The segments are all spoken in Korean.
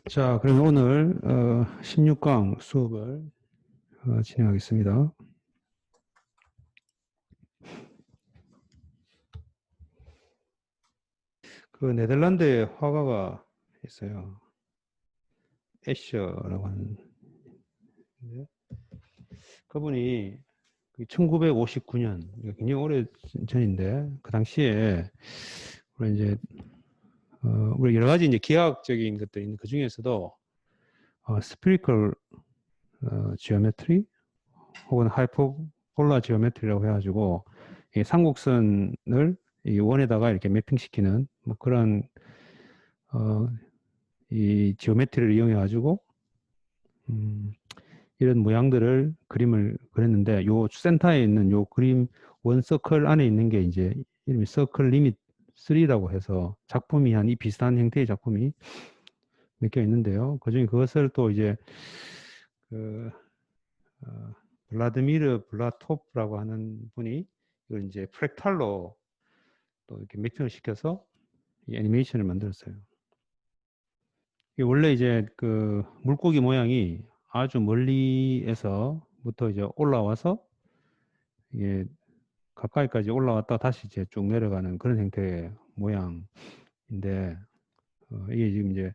자, 그러면 오늘 16강 수업을 진행하겠습니다. 그 네덜란드에 화가가 있어요. 애셔라고 하는. 그분이 1959년, 굉장히 오래 전인데, 그 당시에 우리 이제 우리 여러 가지 이제 기하학적인 것들이 있는 그 중에서도 스피리컬 지오메트리 혹은 하이퍼볼라 지오메트리라고 해가지고 이 삼곡선을 이 원에다가 이렇게 매핑시키는 뭐 그런 이 지오메트리를 이용해 가지고 이런 모양들을 그림을 그렸는데 요 센터에 있는 요 그림 원 서클 안에 있는 게 이제 이름이 서클 리밋 3라고 해서 작품이 한 이 비슷한 형태의 작품이 몇 개 있는데요. 그중에 그것을 또 이제 그 블라드미르 블라토프라고 하는 분이 이걸 이제 프랙탈로 또 이렇게 매핑을 시켜서 이 애니메이션을 만들었어요. 이게 원래 이제 그 물고기 모양이 아주 멀리에서부터 이제 올라와서 이게 가까이까지 올라왔다 다시 이제 쭉 내려가는 그런 형태의 모양인데 이게 지금 이제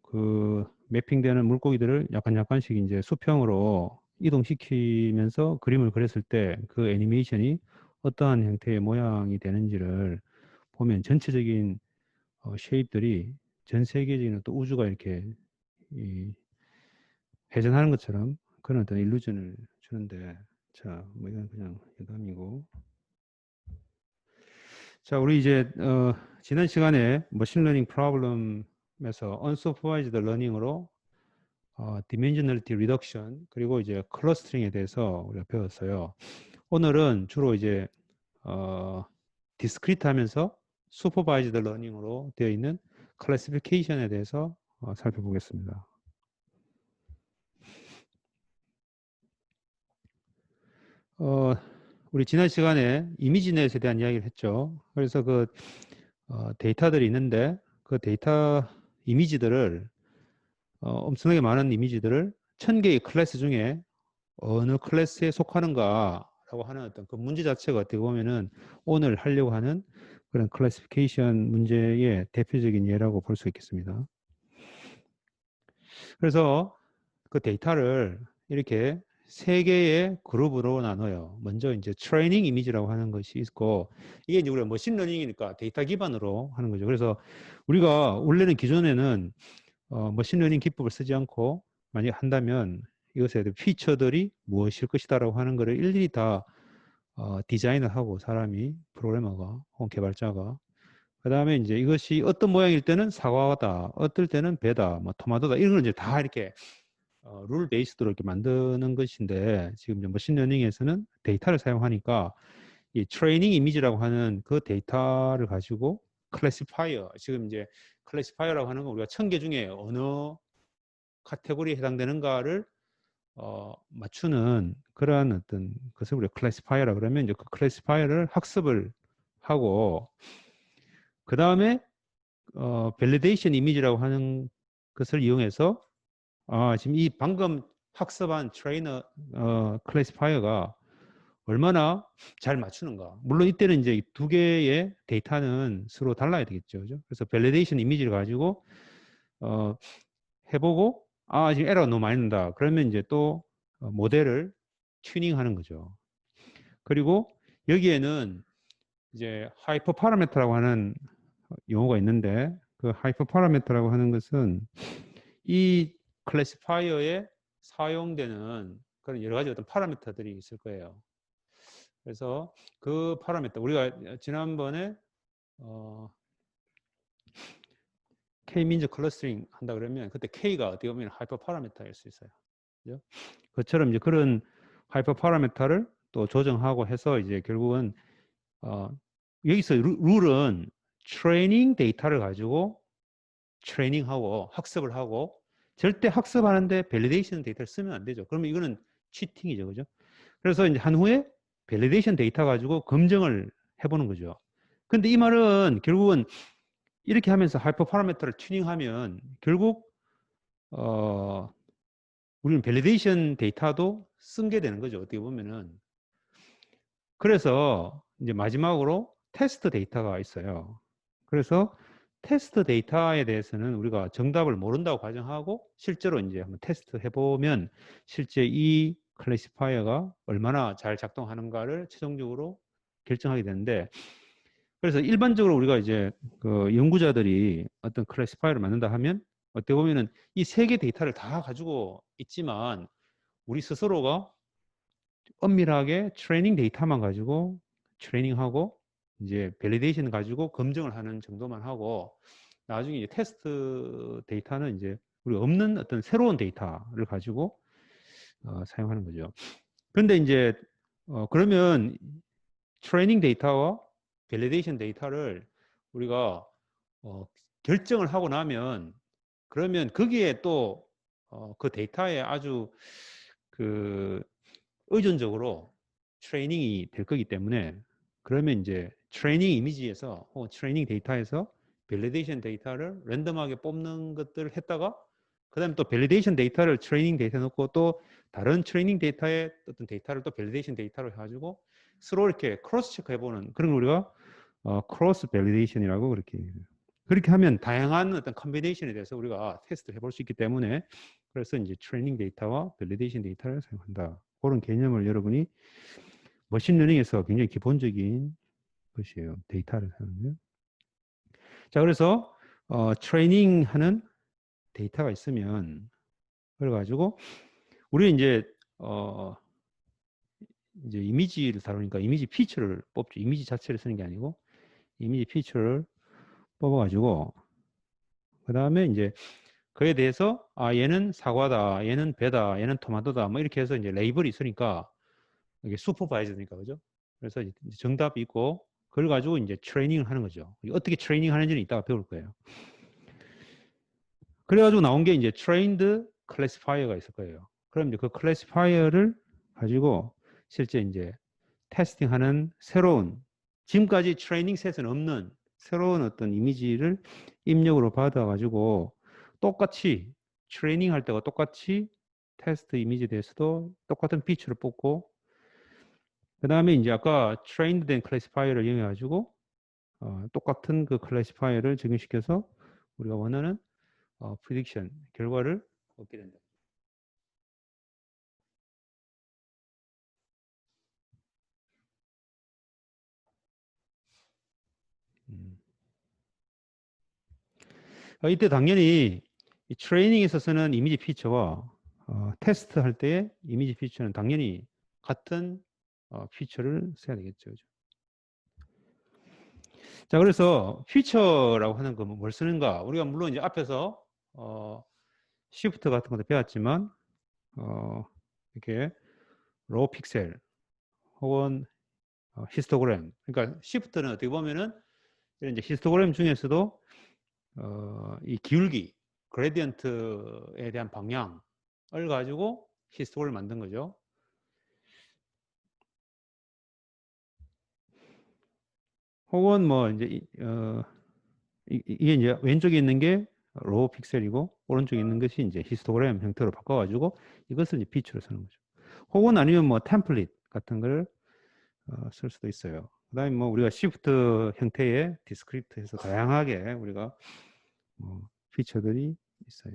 그 매핑되는 물고기들을 약간씩 이제 수평으로 이동시키면서 그림을 그렸을 때 그 애니메이션이 어떠한 형태의 모양이 되는지를 보면 전체적인 쉐입들이 전 세계적인 또 우주가 이렇게 이 회전하는 것처럼 그런 어떤 일루전을 주는데, 자, 뭐 이건 그냥 여담이고. 자, 우리 이제 지난 시간에 머신러닝 프로블럼에서 unsupervised learning으로 dimensionality reduction 그리고 이제 클러스터링에 대해서 우리가 배웠어요. 오늘은 주로 이제 discrete 하면서 supervised learning으로 되어 있는 classification에 대해서 살펴보겠습니다. 우리 지난 시간에 이미지넷에 대한 이야기를 했죠. 그래서 그 데이터들이 있는데 그 데이터 이미지들을 엄청나게 많은 이미지들을 1000개의 클래스 중에 어느 클래스에 속하는가라고 하는 어떤 그 문제 자체가 어떻게 보면은 오늘 하려고 하는 그런 클래시피케이션 문제의 대표적인 예라고 볼 수 있겠습니다. 그래서 그 데이터를 이렇게 세 개의 그룹으로 나눠요. 먼저 이제 트레이닝 이미지라고 하는 것이 있고, 이게 이제 우리가 머신러닝이니까 데이터 기반으로 하는 거죠. 그래서 우리가 원래는 기존에는 머신러닝 기법을 쓰지 않고 만약 한다면 이것에 대한 피처들이 무엇일 것이다라고 하는 것을 일일이 다 디자인을 하고 사람이 프로그래머가 혹은 개발자가 그 다음에 이제 이것이 어떤 모양일 때는 사과다, 어떨 때는 배다, 뭐 토마토다 이런 걸 이제 다 이렇게 룰 베이스드로 이렇게 만드는 것인데, 지금 이제 머신러닝에서는 데이터를 사용하니까 이 트레이닝 이미지라고 하는 그 데이터를 가지고 클래시파이어, 지금 이제 클래시파이어라고 하는 건 우리가 1000개 중에 어느 카테고리에 해당되는가를 맞추는 그러한 어떤 것을 우리가 클래시파이어라 그러면 이제 그 클래시파이어를 학습을 하고 그 다음에 밸리데이션 이미지라고 하는 것을 이용해서 지금 이 방금 학습한 트레이너 클래시파이어가 얼마나 잘 맞추는가. 물론 이때는 이제 두 개의 데이터는 서로 달라야 되겠죠. 그죠? 그래서 밸리데이션 이미지를 가지고 해보고 지금 에러가 너무 많이 난다. 그러면 이제 또 모델을 튜닝하는 거죠. 그리고 여기에는 이제 하이퍼 파라미터라고 하는 용어가 있는데, 그 하이퍼 파라미터라고 하는 것은 이 클래시파이어에 사용되는 그런 여러 가지 어떤 파라미터들이 있을 거예요. 그래서 그 파라미터 우리가 지난번에 K-민즈 클러스터링 한다 그러면 그때 K가 어떻게 보면 하이퍼 파라미터일 수 있어요. 그죠? 그처럼 이제 그런 하이퍼 파라미터를 또 조정하고 해서 이제 결국은 여기서 룰은 트레이닝 데이터를 가지고 트레이닝하고 학습을 하고 절대 학습하는데 밸리데이션 데이터를 쓰면 안 되죠. 그러면 이거는 치팅이죠. 그죠? 그래서 이제 한 후에 밸리데이션 데이터 가지고 검증을 해보는 거죠. 근데 이 말은 결국은 이렇게 하면서 하이퍼 파라미터를 튜닝하면 결국 우리는 밸리데이션 데이터도 쓴 게 되는 거죠. 어떻게 보면은. 그래서 이제 마지막으로 테스트 데이터가 있어요. 그래서 테스트 데이터에 대해서는 우리가 정답을 모른다고 가정하고 실제로 이제 한번 테스트 해보면 실제 이 클래시파이어가 얼마나 잘 작동하는가를 최종적으로 결정하게 되는데, 그래서 일반적으로 우리가 이제 그 연구자들이 어떤 클래시파이어를 만든다 하면 어떻게 보면은 이 세 개 데이터를 다 가지고 있지만 우리 스스로가 엄밀하게 트레이닝 데이터만 가지고 트레이닝하고 이제 밸리데이션 가지고 검증을 하는 정도만 하고 나중에 이제 테스트 데이터는 이제 우리 없는 어떤 새로운 데이터를 가지고 사용하는 거죠. 그런데 이제 그러면 트레이닝 데이터와 밸리데이션 데이터를 우리가 결정을 하고 나면 그러면 거기에 또 그 데이터에 아주 그 의존적으로 트레이닝이 될 거기 때문에 그러면 이제 트레이닝 이미지에서 혹은 트레이닝 데이터에서 밸리데이션 데이터를 랜덤하게 뽑는 것들을 했다가 그다음에 또 밸리데이션 데이터를 트레이닝 데이터에 넣고 또 다른 트레이닝 데이터의 어떤 데이터를 또 밸리데이션 데이터로 해가지고 서로 이렇게 크로스 체크 해보는 그런 걸 우리가 크로스 밸리데이션이라고 그렇게 하면 다양한 어떤 컨비네이션에 대해서 우리가 테스트를 해볼 수 있기 때문에 그래서 이제 트레이닝 데이터와 밸리데이션 데이터를 사용한다. 그런 개념을 여러분이 머신러닝에서 굉장히 기본적인 것이에요. 데이터를 사용하는. 자, 그래서 트레이닝하는 데이터가 있으면 그래가지고 우리 이제 이미지를 다루니까 이미지 피처를 뽑죠. 이미지 자체를 쓰는 게 아니고 이미지 피처를 뽑아가지고 그 다음에 이제 그에 대해서 얘는 사과다, 얘는 배다, 얘는 토마토다 뭐 이렇게 해서 이제 레이블이 있으니까 이게 슈퍼바이저니까 그죠? 그래서 이제 정답이 있고 그걸 가지고 이제 트레이닝을 하는 거죠. 어떻게 트레이닝 하는지는 이따가 배울 거예요. 그래가지고 나온 게 이제 트레인드 클래시파이어가 있을 거예요. 그럼 이제 그 클래시파이어를 가지고 실제 이제 테스팅하는 새로운 지금까지 트레이닝 셋은 없는 새로운 어떤 이미지를 입력으로 받아가지고 똑같이 트레이닝 할 때가 똑같이 테스트 이미지에 대해서도 똑같은 피처를 뽑고 그 다음에 이제 아까 trained 된 클래시파이어를 이용해가지고 똑같은 그 클래시파이어를 적용시켜서 우리가 원하는 prediction 결과를 얻게 된다. 이때 당연히 이 트레이닝에서 쓰는 이미지 피처와 테스트 할 때의 이미지 피처는 당연히 같은 피처를 써야 되겠죠. 그죠? 자, 그래서 피처라고 하는 거 뭘 쓰는가? 우리가 물론 이제 앞에서 시프트 같은 것도 배웠지만 이렇게 로우 픽셀 혹은 히스토그램. 그러니까 시프트는 어떻게 보면은 이런 이제 히스토그램 중에서도 이 기울기, 그레디언트에 대한 방향을 가지고 히스토그램을 만든 거죠. 혹은 뭐 이제 이게 이제 왼쪽에 있는 게 로우 픽셀이고 오른쪽에 있는 것이 이제 히스토그램 형태로 바꿔가지고 이것을 이제 피처로 쓰는 거죠. 혹은 아니면 뭐 템플릿 같은 걸 쓸 수도 있어요. 그다음에 뭐 우리가 시프트 형태의 디스크립트해서 다양하게 우리가 피처들이 있어요.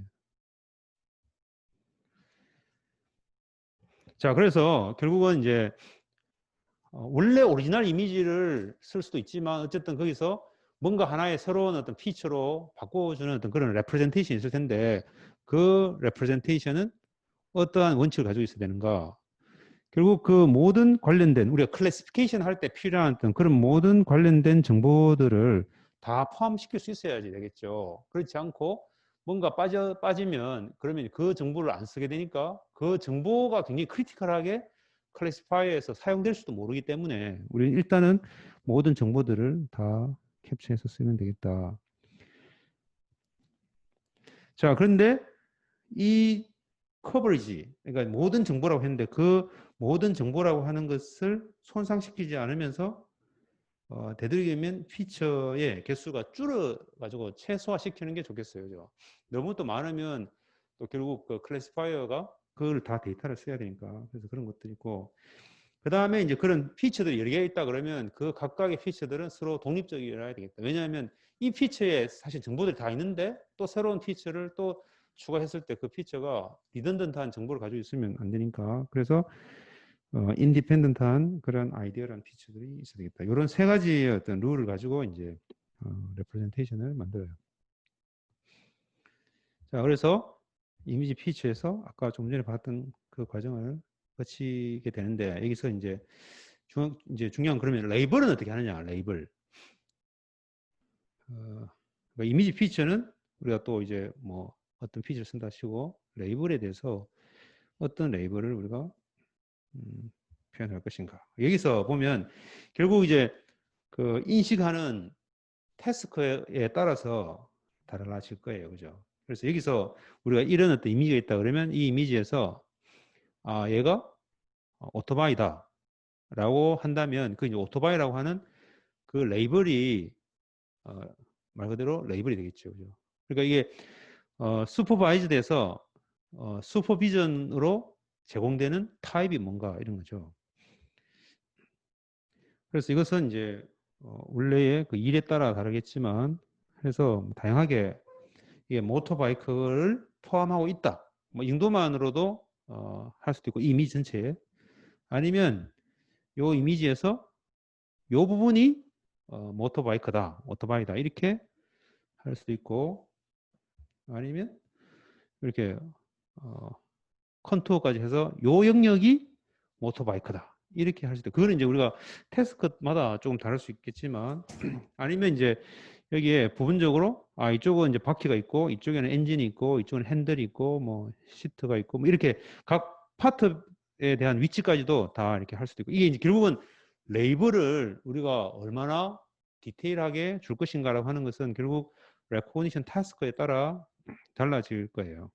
자, 그래서 결국은 이제 원래 오리지널 이미지를 쓸 수도 있지만 어쨌든 거기서 뭔가 하나의 새로운 어떤 피처로 바꿔주는 어떤 그런 레프레젠테이션이 있을 텐데 그 레프레젠테이션은 어떠한 원칙을 가지고 있어야 되는가? 결국 그 모든 관련된 우리가 클래시피케이션 할 때 필요한 어떤 그런 모든 관련된 정보들을 다 포함시킬 수 있어야지 되겠죠. 그렇지 않고 뭔가 빠지면 그러면 그 정보를 안 쓰게 되니까 그 정보가 굉장히 크리티컬하게 클래시파이어에서 사용될 수도 모르기 때문에 우리는 일단은 모든 정보들을 다 캡처해서 쓰면 되겠다. 자, 그런데 이 커버리지, 그러니까 모든 정보라고 했는데 그 모든 정보라고 하는 것을 손상시키지 않으면서 되도록이면 피처의 개수가 줄어가지고 최소화시키는 게 좋겠어요. 그죠? 너무 또 많으면 또 결국 그 클래시파이어가 그걸 다 데이터를 써야 되니까. 그래서 그런 것들이 있고. 그 다음에 이제 그런 피처들이 여러 개 있다 그러면 그 각각의 피처들은 서로 독립적이어야 되겠다. 왜냐하면 이 피처에 사실 정보들이 다 있는데 또 새로운 피처를 또 추가했을 때 그 피처가 리던던트한 정보를 가지고 있으면 안 되니까. 그래서 인디펜던트한 그런 아이디어라는 피처들이 있어야 되겠다. 이런 세 가지의 어떤 룰을 가지고 이제 레프레젠테이션을 만들어요. 자, 그래서 이미지 피처에서 아까 좀 전에 봤던 그 과정을 거치게 되는데 여기서 이제 중요한 그러면 레이블은 어떻게 하느냐? 레이블. 그러니까 이미지 피처는 우리가 또 이제 뭐 어떤 피처를 쓴다 치고 레이블에 대해서 어떤 레이블을 우리가 표현할 것인가. 여기서 보면 결국 이제 그 인식하는 태스크에 따라서 달라질 거예요. 그죠? 그래서 여기서 우리가 이런 어떤 이미지가 있다 그러면 이 이미지에서 아, 얘가 오토바이다 라고 한다면 그 이제 오토바이라고 하는 그 레이블이 말 그대로 레이블이 되겠죠. 그죠? 그러니까 이게 슈퍼바이즈돼서 슈퍼비전으로 제공되는 타입이 뭔가 이런 거죠. 그래서 이것은 이제 원래의 그 일에 따라 다르겠지만 해서 다양하게 이게 모터바이크를 포함하고 있다. 뭐 이 정도만으로도 할 수도 있고 이 이미지 전체에 아니면 요 이미지에서 요 부분이 모터바이크다, 오토바이다 이렇게 할 수도 있고 아니면 이렇게 컨투어까지 해서 요 영역이 모터바이크다 이렇게 할 수도 있고 그거는 이제 우리가 태스크마다 조금 다를 수 있겠지만 아니면 이제 여기에 부분적으로 이쪽은 이제 바퀴가 있고 이쪽에는 엔진이 있고 이쪽은 핸들이 있고 뭐 시트가 있고 뭐 이렇게 각 파트에 대한 위치까지도 다 이렇게 할 수도 있고 이게 이제 결국은 레이블을 우리가 얼마나 디테일하게 줄 것인가라고 하는 것은 결국 레코니션 타스크에 따라 달라질 거예요.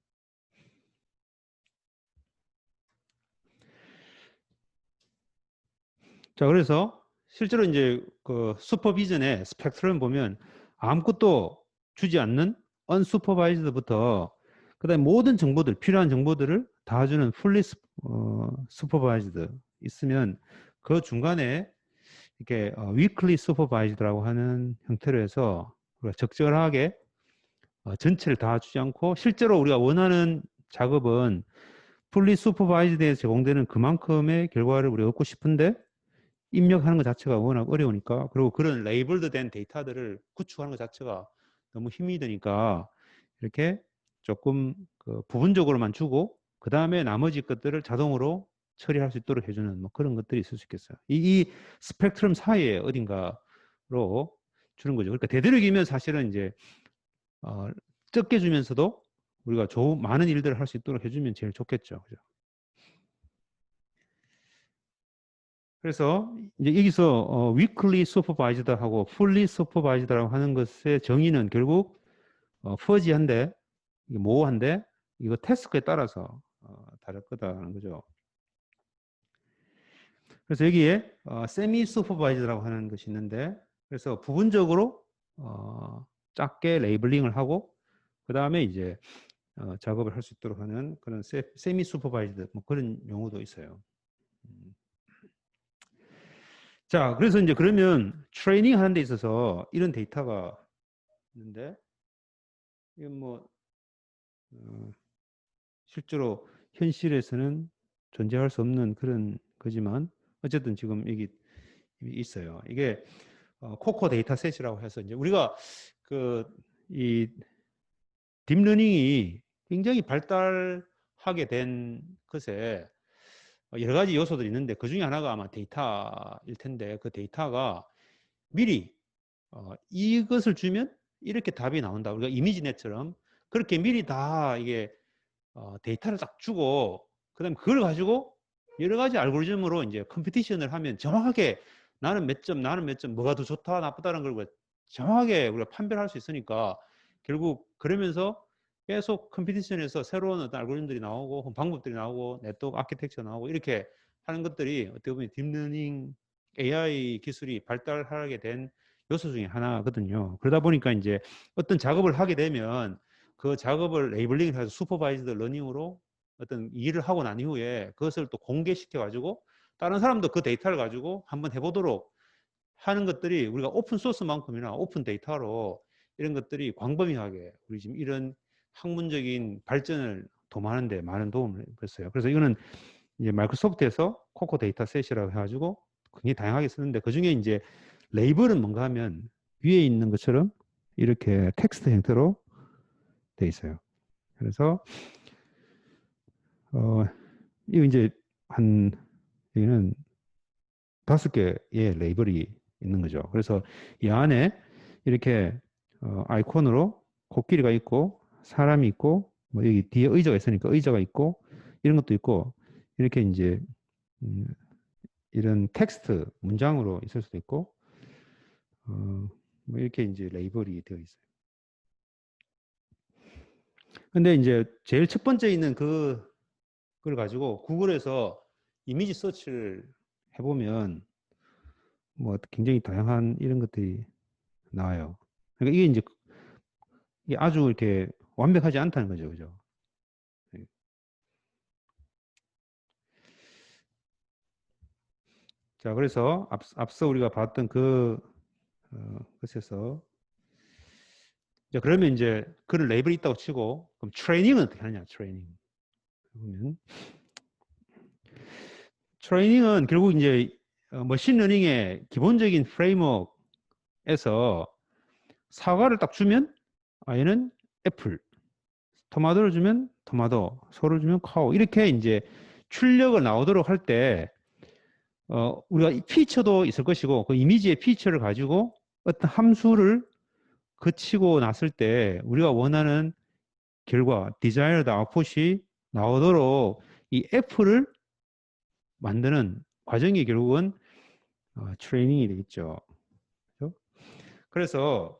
자, 그래서 실제로 이제 그 슈퍼비전의 스펙트럼 보면 아무것도 주지 않는 언슈퍼바이즈드부터 그다음에 모든 정보들 필요한 정보들을 다 주는 풀리 슈퍼바이즈드 있으면 그 중간에 이렇게 위클리 슈퍼바이즈드라고 하는 형태로 해서 우리가 적절하게 전체를 다 주지 않고 실제로 우리가 원하는 작업은 풀리 슈퍼바이즈드에서 제공되는 그만큼의 결과를 우리가 얻고 싶은데 입력하는 것 자체가 워낙 어려우니까 그리고 그런 레이블드 된 데이터들을 구축하는 것 자체가 너무 힘이 드니까 이렇게 조금 그 부분적으로만 주고 그 다음에 나머지 것들을 자동으로 처리할 수 있도록 해주는 뭐 그런 것들이 있을 수 있겠어요. 이 스펙트럼 사이에 어딘가로 주는 거죠. 그러니까 되도록이면 사실은 이제 적게 주면서도 우리가 많은 일들을 할 수 있도록 해주면 제일 좋겠죠. 그죠? 그래서 이제 여기서 weekly supervised하고 fully supervised라고 하는 것의 정의는 결국 퍼지한데 모호한데 이거 태스크에 따라서 다를 거다라는 거죠. 그래서 여기에 semi supervised라고 하는 것이 있는데 그래서 부분적으로 작게 레이블링을 하고 그 다음에 이제 작업을 할 수 있도록 하는 그런 semi supervised 뭐 그런 용어도 있어요. 자, 그래서 이제 그러면 트레이닝 하는 데 있어서 이런 데이터가 있는데, 이건 뭐, 실제로 현실에서는 존재할 수 없는 그런 거지만, 어쨌든 지금 여기 있어요. 이게 코코 데이터셋이라고 해서 이제 우리가 이 딥러닝이 굉장히 발달하게 된 것에 여러 가지 요소들이 있는데 그 중에 하나가 아마 데이터일 텐데 그 데이터가 미리 이것을 주면 이렇게 답이 나온다. 우리가 이미지넷처럼 그렇게 미리 다 이게 데이터를 딱 주고 그다음에 그걸 가지고 여러 가지 알고리즘으로 이제 컴피티션을 하면 정확하게 나는 몇 점, 나는 몇 점, 뭐가 더 좋다, 나쁘다는 걸 정확하게 우리가 판별할 수 있으니까 결국 그러면서 계속 컴피티션에서 새로운 어떤 알고리즘들이 나오고 방법들이 나오고 네트워크 아키텍처 나오고 이렇게 하는 것들이 어떻게 보면 딥러닝 AI 기술이 발달하게 된 요소 중에 하나거든요. 그러다 보니까 이제 어떤 작업을 하게 되면 그 작업을 레이블링을 해서 슈퍼바이즈드 러닝으로 어떤 일을 하고 난 이후에 그것을 또 공개시켜 가지고 다른 사람도 그 데이터를 가지고 한번 해보도록 하는 것들이 우리가 오픈 소스만큼이나 오픈 데이터로 이런 것들이 광범위하게 우리 지금 이런 학문적인 발전을 도모하는데 많은 도움을 줬어요. 그래서 이거는 이제 마이크로소프트에서 코코 데이터셋이라고 해가지고 굉장히 다양하게 쓰는데 그 중에 이제 레이블은 뭔가 하면 위에 있는 것처럼 이렇게 텍스트 형태로 돼 있어요. 그래서 이거 이제 한 여기는 5개의 레이블이 있는 거죠. 그래서 이 안에 이렇게 아이콘으로 코끼리가 있고 사람이 있고 뭐 여기 뒤에 의자가 있으니까 의자가 있고 이런 것도 있고 이렇게 이제 이런 텍스트 문장으로 있을 수도 있고 뭐 이렇게 이제 레이블이 되어 있어요. 근데 이제 제일 첫 번째 있는 그걸 가지고 구글에서 이미지 서치를 해보면 뭐 굉장히 다양한 이런 것들이 나와요. 그러니까 이게 아주 이렇게 완벽하지 않다는 거죠, 그죠? 자, 그래서 앞서 우리가 봤던 것에서 자, 그러면 이제 그런 레이블이 있다고 치고 그럼 트레이닝은 어떻게 하냐? 트레이닝. 그러면 트레이닝은 결국 이제 머신러닝의 기본적인 프레임워크에서 사과를 딱 주면 얘는 애플, 토마토를 주면 토마토, 소를 주면 카우 이렇게 이제 출력을 나오도록 할 때 우리가 피처도 있을 것이고 그 이미지의 피처를 가지고 어떤 함수를 거치고 났을 때 우리가 원하는 결과, desired output이 나오도록 이 애플을 만드는 과정이 결국은 트레이닝이 되겠죠. 그렇죠? 그래서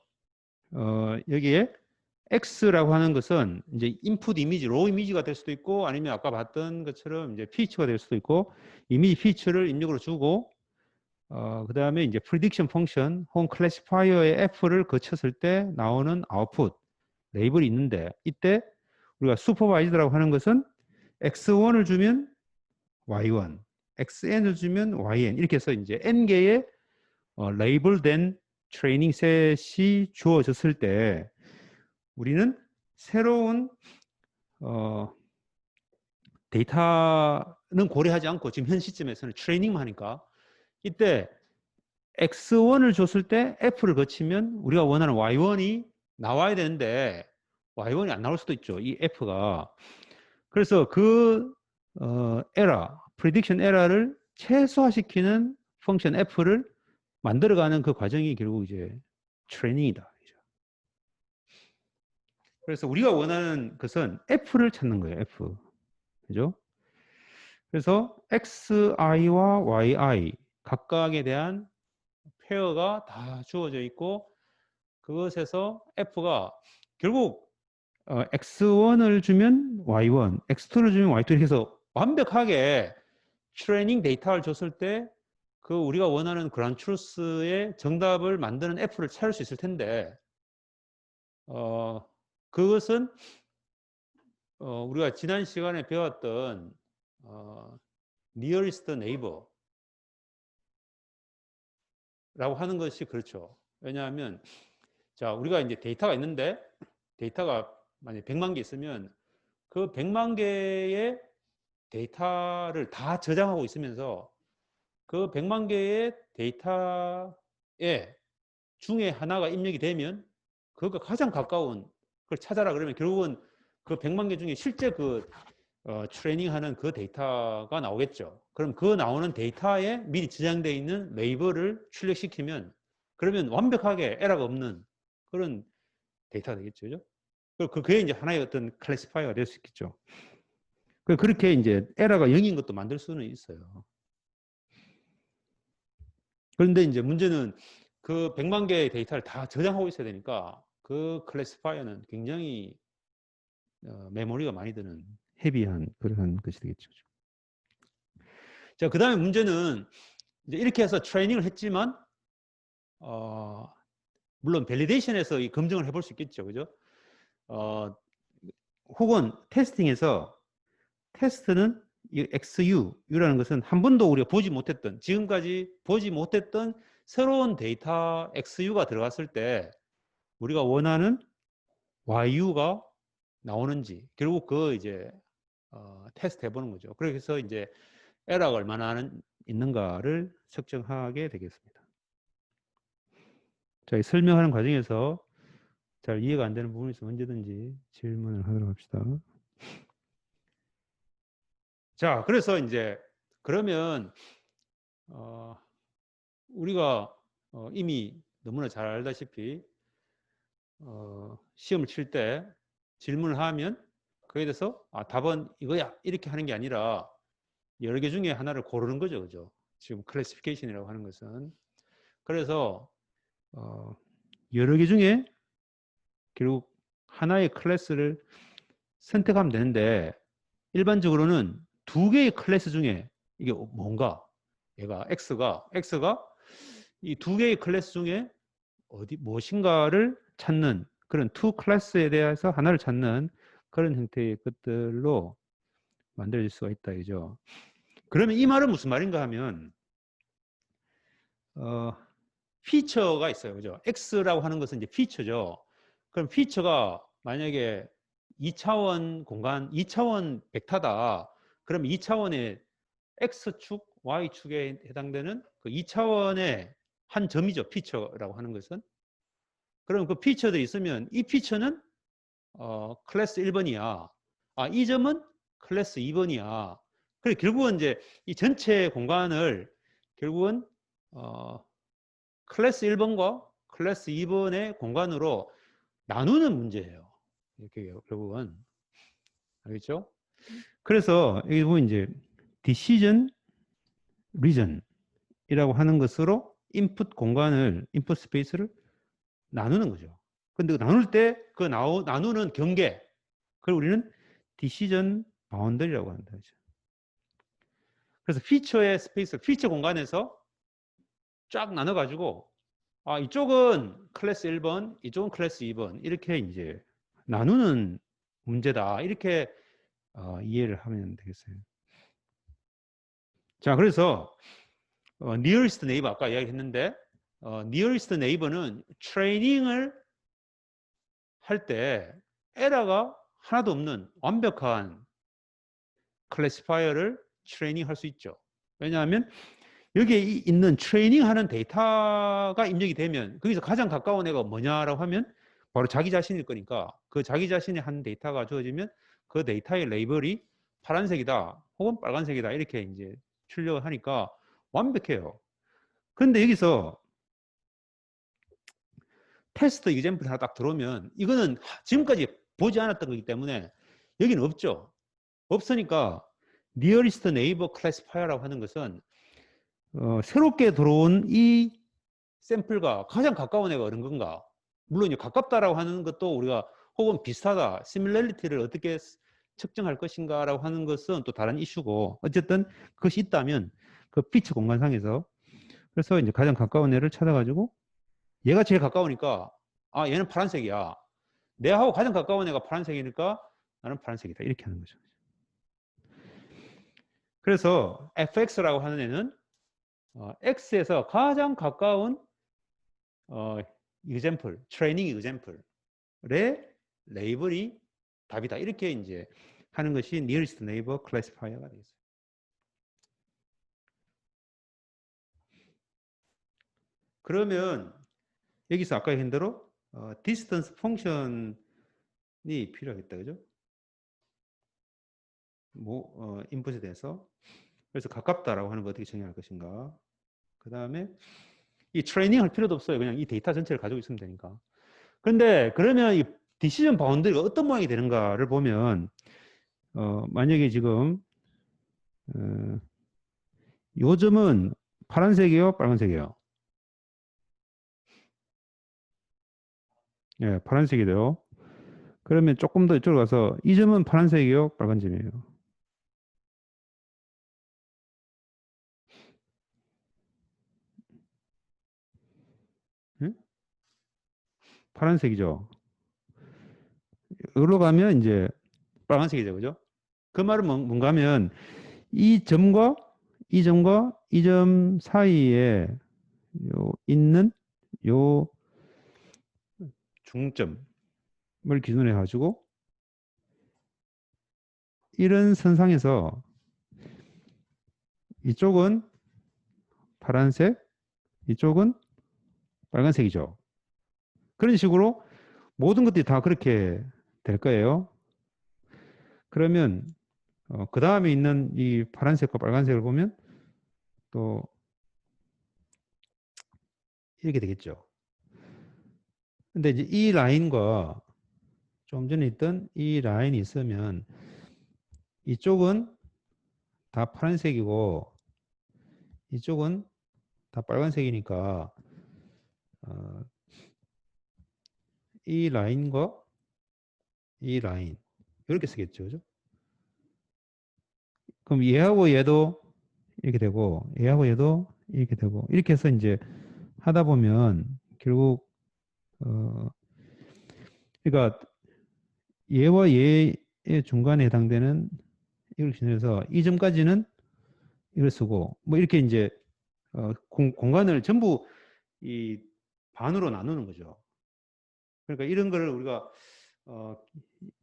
여기에 X라고 하는 것은 이제 인풋 이미지, 로우 이미지가 될 수도 있고 아니면 아까 봤던 것처럼 이제 피처가 될 수도 있고 이미지 피처를 입력으로 주고 그 다음에 이제 prediction 펑션 혹은 클래시파이어의 F를 거쳤을 때 나오는 아웃풋 레이블이 있는데 이때 우리가 슈퍼바이즈드라고 하는 것은 X1을 주면 Y1, XN을 주면 YN 이렇게 해서 이제 N개의 레이블된 트레이닝 셋이 주어졌을 때 우리는 새로운 데이터는 고려하지 않고 지금 현 시점에서는 트레이닝만 하니까 이때 X1을 줬을 때 F를 거치면 우리가 원하는 Y1이 나와야 되는데 Y1이 안 나올 수도 있죠. 이 F가. 그래서 그 에러, 프리딕션 에러를 최소화시키는 펑션 F를 만들어가는 그 과정이 결국 이제 트레이닝이다. 그래서 우리가 원하는 것은 F를 찾는 거예요. F. 그죠? 그래서 XI와 YI 각각에 대한 페어가 다 주어져 있고 그것에서 F가 결국 X1을 주면 Y1, X2를 주면 Y2 이렇게 해서 완벽하게 트레이닝 데이터를 줬을 때 그 우리가 원하는 그란 트루스의 정답을 만드는 F를 찾을 수 있을 텐데 그것은 우리가 지난 시간에 배웠던 nearest neighbor라고 하는 것이 그렇죠. 왜냐하면 자 우리가 이제 데이터가 있는데 데이터가 만약 100만 개 있으면 그 100만 개의 데이터를 다 저장하고 있으면서 그 100만 개의 데이터에 중에 하나가 입력이 되면 그거 가장 가까운 걸 찾아라 그러면 결국은 그 100만 개 중에 실제 트레이닝하는 그 데이터가 나오겠죠. 그럼 그 나오는 데이터에 미리 저장되어 있는 레이블을 출력시키면 그러면 완벽하게 에러가 없는 그런 데이터가 되겠죠. 그게 이제 하나의 어떤 클래시파이어가 될 수 있겠죠. 그렇게 이제 에러가 0인 것도 만들 수는 있어요. 그런데 이제 문제는 그 100만 개의 데이터를 다 저장하고 있어야 되니까 그 클래시파이어는 굉장히 메모리가 많이 드는 헤비한 그런 것이 되겠죠. 자, 그 다음에 문제는 이제 이렇게 해서 트레이닝을 했지만 물론 밸리데이션에서 이 검증을 해볼 수 있겠죠. 그죠? 혹은 테스팅에서 테스트는 이 XU라는 것은 한 번도 우리가 보지 못했던, 지금까지 보지 못했던 새로운 데이터 XU가 들어갔을 때 우리가 원하는 YU가 나오는지 결국 그 이제 테스트 해보는 거죠. 그래서 이제 에러가 얼마나 있는가를 측정하게 되겠습니다. 자, 설명하는 과정에서 잘 이해가 안 되는 부분이 있으면 언제든지 질문을 하도록 합시다. 자, 그래서 이제 그러면 우리가 이미 너무나 잘 알다시피 시험을 칠 때 질문을 하면 그에 대해서 답은 이거야 이렇게 하는 게 아니라 여러 개 중에 하나를 고르는 거죠, 그죠? 지금 클래시피케이션이라고 하는 것은 그래서 여러 개 중에 결국 하나의 클래스를 선택하면 되는데 일반적으로는 두 개의 클래스 중에 이게 뭔가 얘가 X가 이 두 개의 클래스 중에 무엇인가를 찾는 그런 투 클래스에 대해서 하나를 찾는 그런 형태의 것들로 만들어질 수가 있다 이죠. 그러면 이 말은 무슨 말인가 하면 피처가 있어요, 그죠? X라고 하는 것은 이제 피처죠. 그럼 피처가 만약에 2차원 공간, 2차원 벡터다. 그럼 2차원의 X축, Y축에 해당되는 그 2차원의 한 점이죠. 피처라고 하는 것은. 그럼 그 피처들이 있으면 이 피처는 클래스 1번이야. 이 점은 클래스 2번이야. 그래 결국은 이제 이 전체 공간을 결국은 클래스 1번과 클래스 2번의 공간으로 나누는 문제예요. 이렇게 결국은 알겠죠? 그래서 여기 보면 이제 decision region이라고 하는 것으로 인풋 공간을 인풋 스페이스를 나누는 거죠. 근데 나눌 때 그 나누는 경계 그걸 우리는 decision boundary라고 한다. 그래서 피처의 스페이스, 피처 공간에서 쫙 나눠가지고 이쪽은 클래스 1번, 이쪽은 클래스 2번 이렇게 이제 나누는 문제다. 이렇게 이해를 하면 되겠어요. 자, 그래서 nearest neighbor 아까 이야기했는데 nearest neighbor는 트레이닝을 할 때 에러가 하나도 없는 완벽한 클래시파이어를 트레이닝 할 수 있죠. 왜냐하면 여기에 있는 트레이닝 하는 데이터가 입력이 되면 거기서 가장 가까운 애가 뭐냐라고 하면 바로 자기 자신일 거니까 그 자기 자신이 한 데이터가 주어지면 그 데이터의 레이블이 파란색이다 혹은 빨간색이다 이렇게 이제 출력을 하니까 완벽해요. 그런데 여기서 테스트 이그젬플 하나 딱 들어오면 이거는 지금까지 보지 않았던 거기 때문에 여기는 없죠. 없으니까 nearest neighbor classifier라고 하는 것은 새롭게 들어온 이 샘플과 가장 가까운 애가 어느 건가? 물론 가깝다라고 하는 것도 우리가 혹은 비슷하다, 시뮬레리티를 어떻게 측정할 것인가라고 하는 것은 또 다른 이슈고 어쨌든 그것이 있다면 그 피처 공간상에서 그래서 이제 가장 가까운 애를 찾아가지고 얘가 제일 가까우니까 얘는 파란색이야. 내하고 가장 가까운 애가 파란색이니까 나는 파란색이다. 이렇게 하는 거죠. 그래서 fx라고 하는 애는 x에서 가장 가까운 example, 트레이닝 example의 레이블이 답이다. 이렇게 이제 하는 것이 nearest neighbor classifier가 되겠어요. 그러면 여기서 아까 얘기한 대로 distance 펑션이 필요하겠다. 그죠? 인풋에 대해서. 그래서 가깝다라고 하는 거 어떻게 정의할 것인가. 그 다음에 이 트레이닝 할 필요도 없어요. 그냥 이 데이터 전체를 가지고 있으면 되니까. 그런데 그러면 이 디시전 바운드리가 어떤 모양이 되는가를 보면 만약에 지금 요 점은 파란색이요, 빨간색이요? 예, 파란색이래요. 그러면 조금 더 이쪽으로 가서 이 점은 파란색이요, 빨간 점이에요? 예? 파란색이죠. 여기로 가면 이제 빨간색이죠, 그죠? 그 말은 뭔가 하면 이 점과 이 점과 이 점 사이에 있는 요 중점을 기준으로 해가지고 이런 선상에서 이쪽은 파란색, 이쪽은 빨간색이죠. 그런 식으로 모든 것들이 다 그렇게 될 거예요. 그러면 그 다음에 있는 이 파란색과 빨간색을 보면 또 이렇게 되겠죠. 근데 이제 이 라인과 좀 전에 있던 이 라인이 있으면 이쪽은 다 파란색이고 이쪽은 다 빨간색이니까 이 라인과 이 라인 이렇게 쓰겠죠, 그죠? 그럼 얘하고 얘도 이렇게 되고 얘하고 얘도 이렇게 되고 이렇게 해서 이제 하다 보면 결국 그러니까 얘와 얘의 중간에 해당되는 이걸 기준해서 이 점까지는 이걸 쓰고 뭐 이렇게 이제 공간을 전부 이 반으로 나누는 거죠. 그러니까 이런 거를 우리가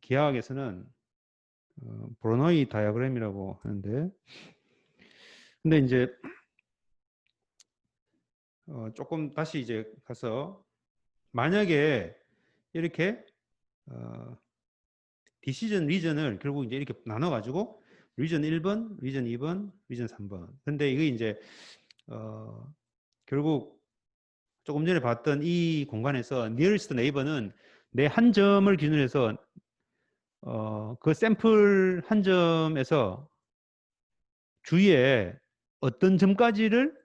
기하학에서는 브로너이 다이어그램이라고 하는데, 근데 이제 조금 다시 이제 가서 만약에 이렇게 디시전 리전을 결국 이제 이렇게 나눠 가지고 리전 1번, 리전 2번, 리전 3번. 근데 이게 이제 결국 조금 전에 봤던 이 공간에서 nearest neighbor는 내 한 점을 기준으로 해서 그 샘플 한 점에서 주위에 어떤 점까지를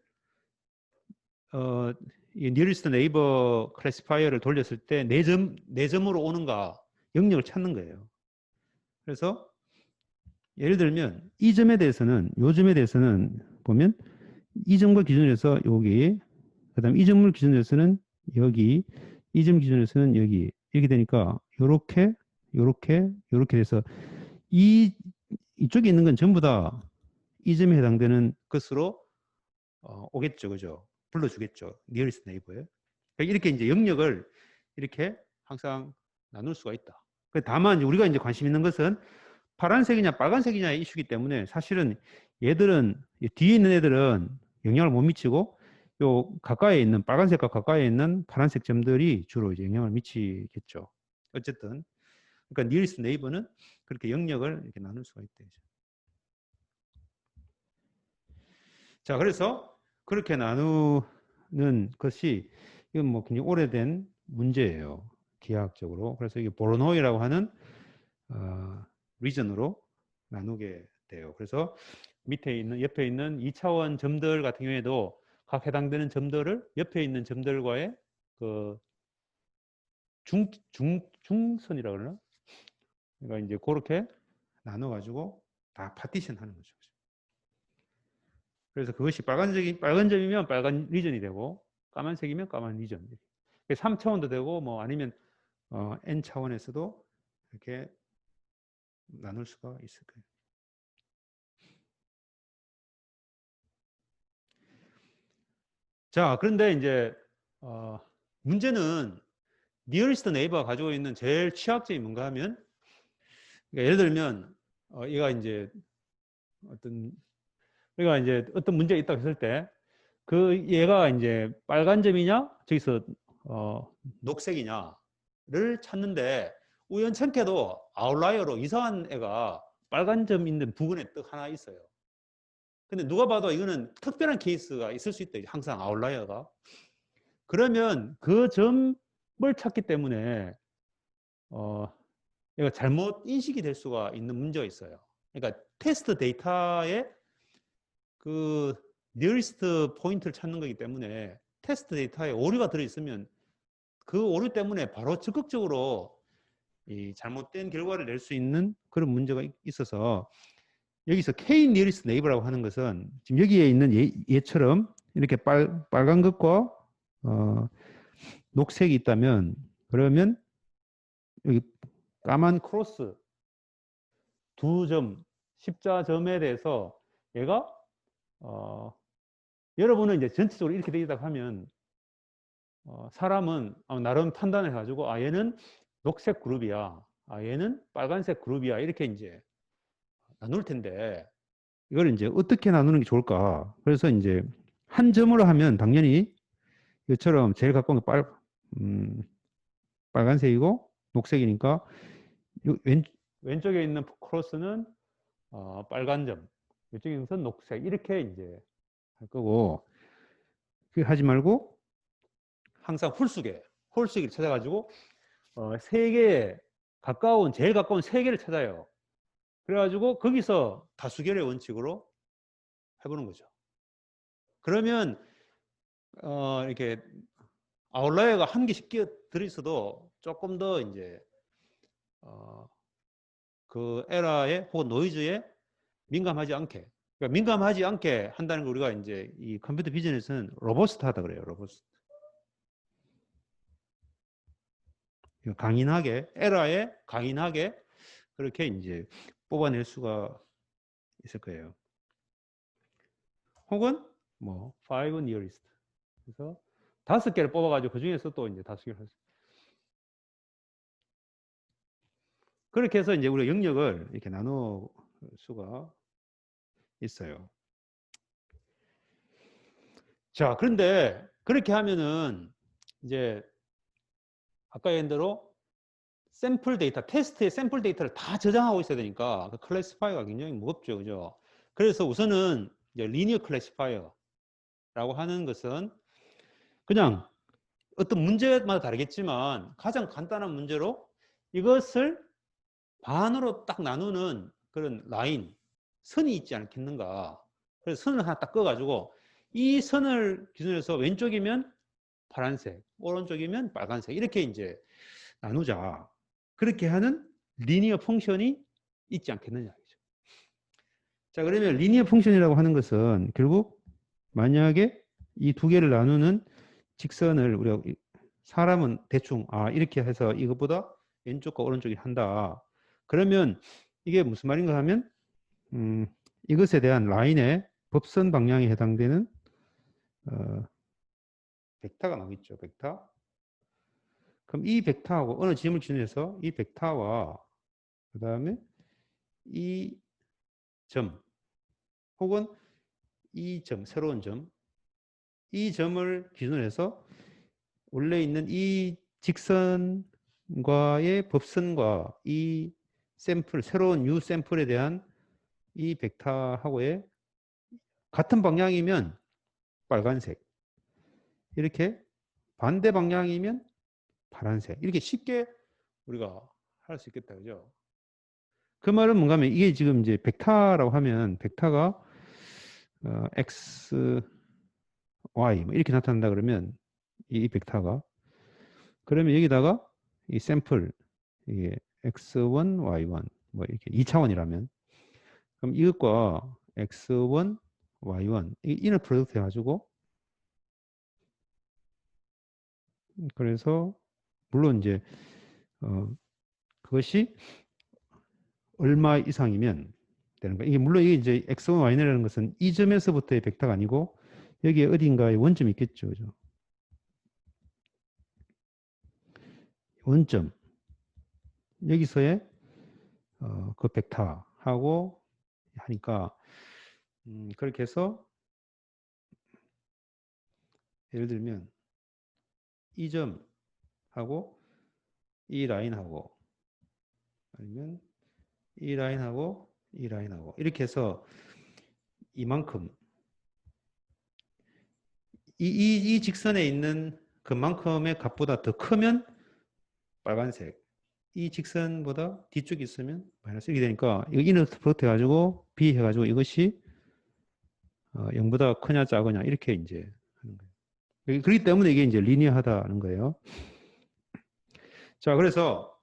이 nearest neighbor 클래시파이어를 돌렸을 때 네 점으로 오는가 영역을 찾는 거예요. 그래서 예를 들면 이 점에 대해서는 요 점에 대해서는 보면 이 점과 기준으로 해서 여기, 그다음 이 점을 기준으로 해서는 여기, 이 점 기준으로 해서는 여기 이렇게 되니까 요렇게 요렇게 요렇게 돼서 이쪽에 있는 건 전부 다 이 점에 해당되는 것으로 오겠죠, 그죠? 불러주겠죠, nearest neighbor에. 그러니까 이렇게 이제 영역을 이렇게 항상 나눌 수가 있다. 다만 우리가 이제 관심 있는 것은 파란색이냐 빨간색이냐의 이슈이기 때문에 사실은 얘들은 뒤에 있는 애들은 영향을 못 미치고 요 가까이에 있는 빨간색과 가까이에 있는 파란색 점들이 주로 이제 영향을 미치겠죠. 어쨌든 그러니까 nearest neighbor는 그렇게 영역을 이렇게 나눌 수가 있대요. 자, 그래서 그렇게 나누는 것이 이건 뭐 굉장히 오래된 문제예요. 기하학적으로. 그래서 이게 보르노이라고 하는 리전으로 나누게 돼요. 그래서 밑에 있는 옆에 있는 2차원 점들 같은 경우에도 각 해당되는 점들을 옆에 있는 점들과의 그 중선이라고 그러나? 그러니까 이제 그렇게 나눠 가지고 다 파티션 하는 거죠. 그래서 그것이 빨간 점이면 빨간 리전이 되고 까만색이면 까만 리전. 3차원도 되고 뭐 아니면 n 차원에서도 이렇게 나눌 수가 있을 거예요. 자, 그런데 이제 문제는 nearest neighbor가 가지고 있는 제일 취약점이 뭔가 하면, 그러니까 예를 들면 얘가 이제 어떤 문제가 있다고 했을 때 얘가 이제 빨간 점이냐 저기서 녹색이냐를 찾는데 우연찮게도 아웃라이어로 이상한 애가 빨간 점 있는 부근에 딱 하나 있어요. 근데 누가 봐도 이거는 특별한 케이스가 있을 수 있다. 항상 아웃라이어가. 그러면 그 점을 찾기 때문에 얘가 잘못 인식이 될 수가 있는 문제가 있어요. 그러니까 테스트 데이터에 그 nearest 포인트를 찾는 거기 때문에 테스트 데이터에 오류가 들어있으면 그 오류 때문에 바로 적극적으로 이 잘못된 결과를 낼 수 있는 그런 문제가 있어서 여기서 K nearest neighbor라고 하는 것은 지금 여기에 있는 얘처럼 이렇게 빨간 것과 녹색이 있다면 그러면 여기 까만 크로스 두 점, 십자점에 대해서 얘가 여러분은 이제 전체적으로 이렇게 되어 있다고 하면 사람은 나름 판단을 해가지고 얘는 녹색 그룹이야, 얘는 빨간색 그룹이야, 이렇게 이제 나눌 텐데 이걸 이제 어떻게 나누는 게 좋을까? 그래서 이제 한 점으로 하면 당연히 이처럼 제일 가까운 게 빨간색이고 녹색이니까 왼쪽에 있는 크로스는 빨간 점, 이쪽에 있는 것은 녹색, 이렇게 이제 할 거고, 그렇게 하지 말고 항상 홀수기를 찾아가지고 세 개에 가까운, 제일 가까운 세 개를 찾아요. 그래가지고 거기서 다수결의 원칙으로 해보는 거죠. 그러면 이렇게 아웃라이어가 한 개씩 끼어 들어있어도 조금 더 이제 그 에러에 혹은 노이즈에 민감하지 않게, 그러니까 민감하지 않게 한다는 걸 우리가 이제 이 컴퓨터 비전에서는 로버스트하다 그래요. 로버스트. 강인하게, 에러에 강인하게 그렇게 이제 뽑아낼 수가 있을 거예요. 혹은 뭐 five nearest. 그래서 5개를 뽑아가지고 그 중에서 또 이제 5개를 할 수. 그렇게 해서 이제 우리가 영역을 이렇게 나눌 수가 있어요. 자, 그런데 그렇게 하면은 이제 아까 얘기한 대로 샘플 데이터, 테스트의 샘플 데이터를 다 저장하고 있어야 되니까 그 클래시파이어가 굉장히 무겁죠. 그죠? 그래서 우선은 이제 리니어 클래시파이어라고 하는 것은 그냥 어떤 문제마다 다르겠지만 가장 간단한 문제로 이것을 반으로 딱 나누는 그런 라인, 선이 있지 않겠는가. 그래서 선을 하나 딱 꺼가지고 이 선을 기준해서 왼쪽이면 파란색, 오른쪽이면 빨간색, 이렇게 이제 나누자. 그렇게 하는 리니어 펑션이 있지 않겠느냐. 자, 그러면 리니어 펑션이라고 하는 것은 결국 만약에 이 두 개를 나누는 직선을 우리가 사람은 대충 이렇게 해서 이것보다 왼쪽과 오른쪽이 한다. 그러면 이게 무슨 말인가 하면 이것에 대한 라인의 법선 방향에 해당되는 벡터가 나오겠죠. 벡터. 그럼 이 벡터하고 어느 지점을 기준해서 이 벡터와 그 다음에 이 점 혹은 이 점, 새로운 점, 이 점을 기준으로 해서 원래 있는 이 직선과의 법선과 이 샘플, 새로운 U 샘플에 대한 이 벡터하고의 같은 방향이면 빨간색, 이렇게 반대 방향이면 파란색, 이렇게 쉽게 우리가 할 수 있겠다. 그죠? 그 말은 뭔가 하면 이게 지금 이제 벡터라고 하면 벡터가 X, Y 뭐 이렇게 나타난다 그러면 이 벡터가 그러면 여기다가 이 샘플 이게 X1, Y1 뭐 이렇게 2차원이라면 그럼 이것과 X1, Y1 이 이너 프로덕트 해가지고 그래서 물론 이제 그것이 얼마 이상이면 되는 거예요. 이게 물론 이게 이제 X1, Y1이라는 것은 이 점에서부터의 벡터가 아니고 여기에 어딘가에 원점이 있겠죠. 그죠? 원점 여기서의 그 벡터하고 하니까 그렇게 해서 예를 들면 이 점하고 이 라인하고 아니면 이 라인하고 이 라인하고 이렇게 해서 이만큼 이 직선에 있는 그만큼의 값보다 더 크면 빨간색, 이 직선보다 뒤쪽에 있으면 마이너스 이렇게 되니까 이거 이너 프로덕트 해가지고 B 해가지고 이것이 0보다 크냐 작으냐 이렇게 이제 하는 거예요. 그렇기 때문에 이게 이제 리니어하다는 거예요. 자, 그래서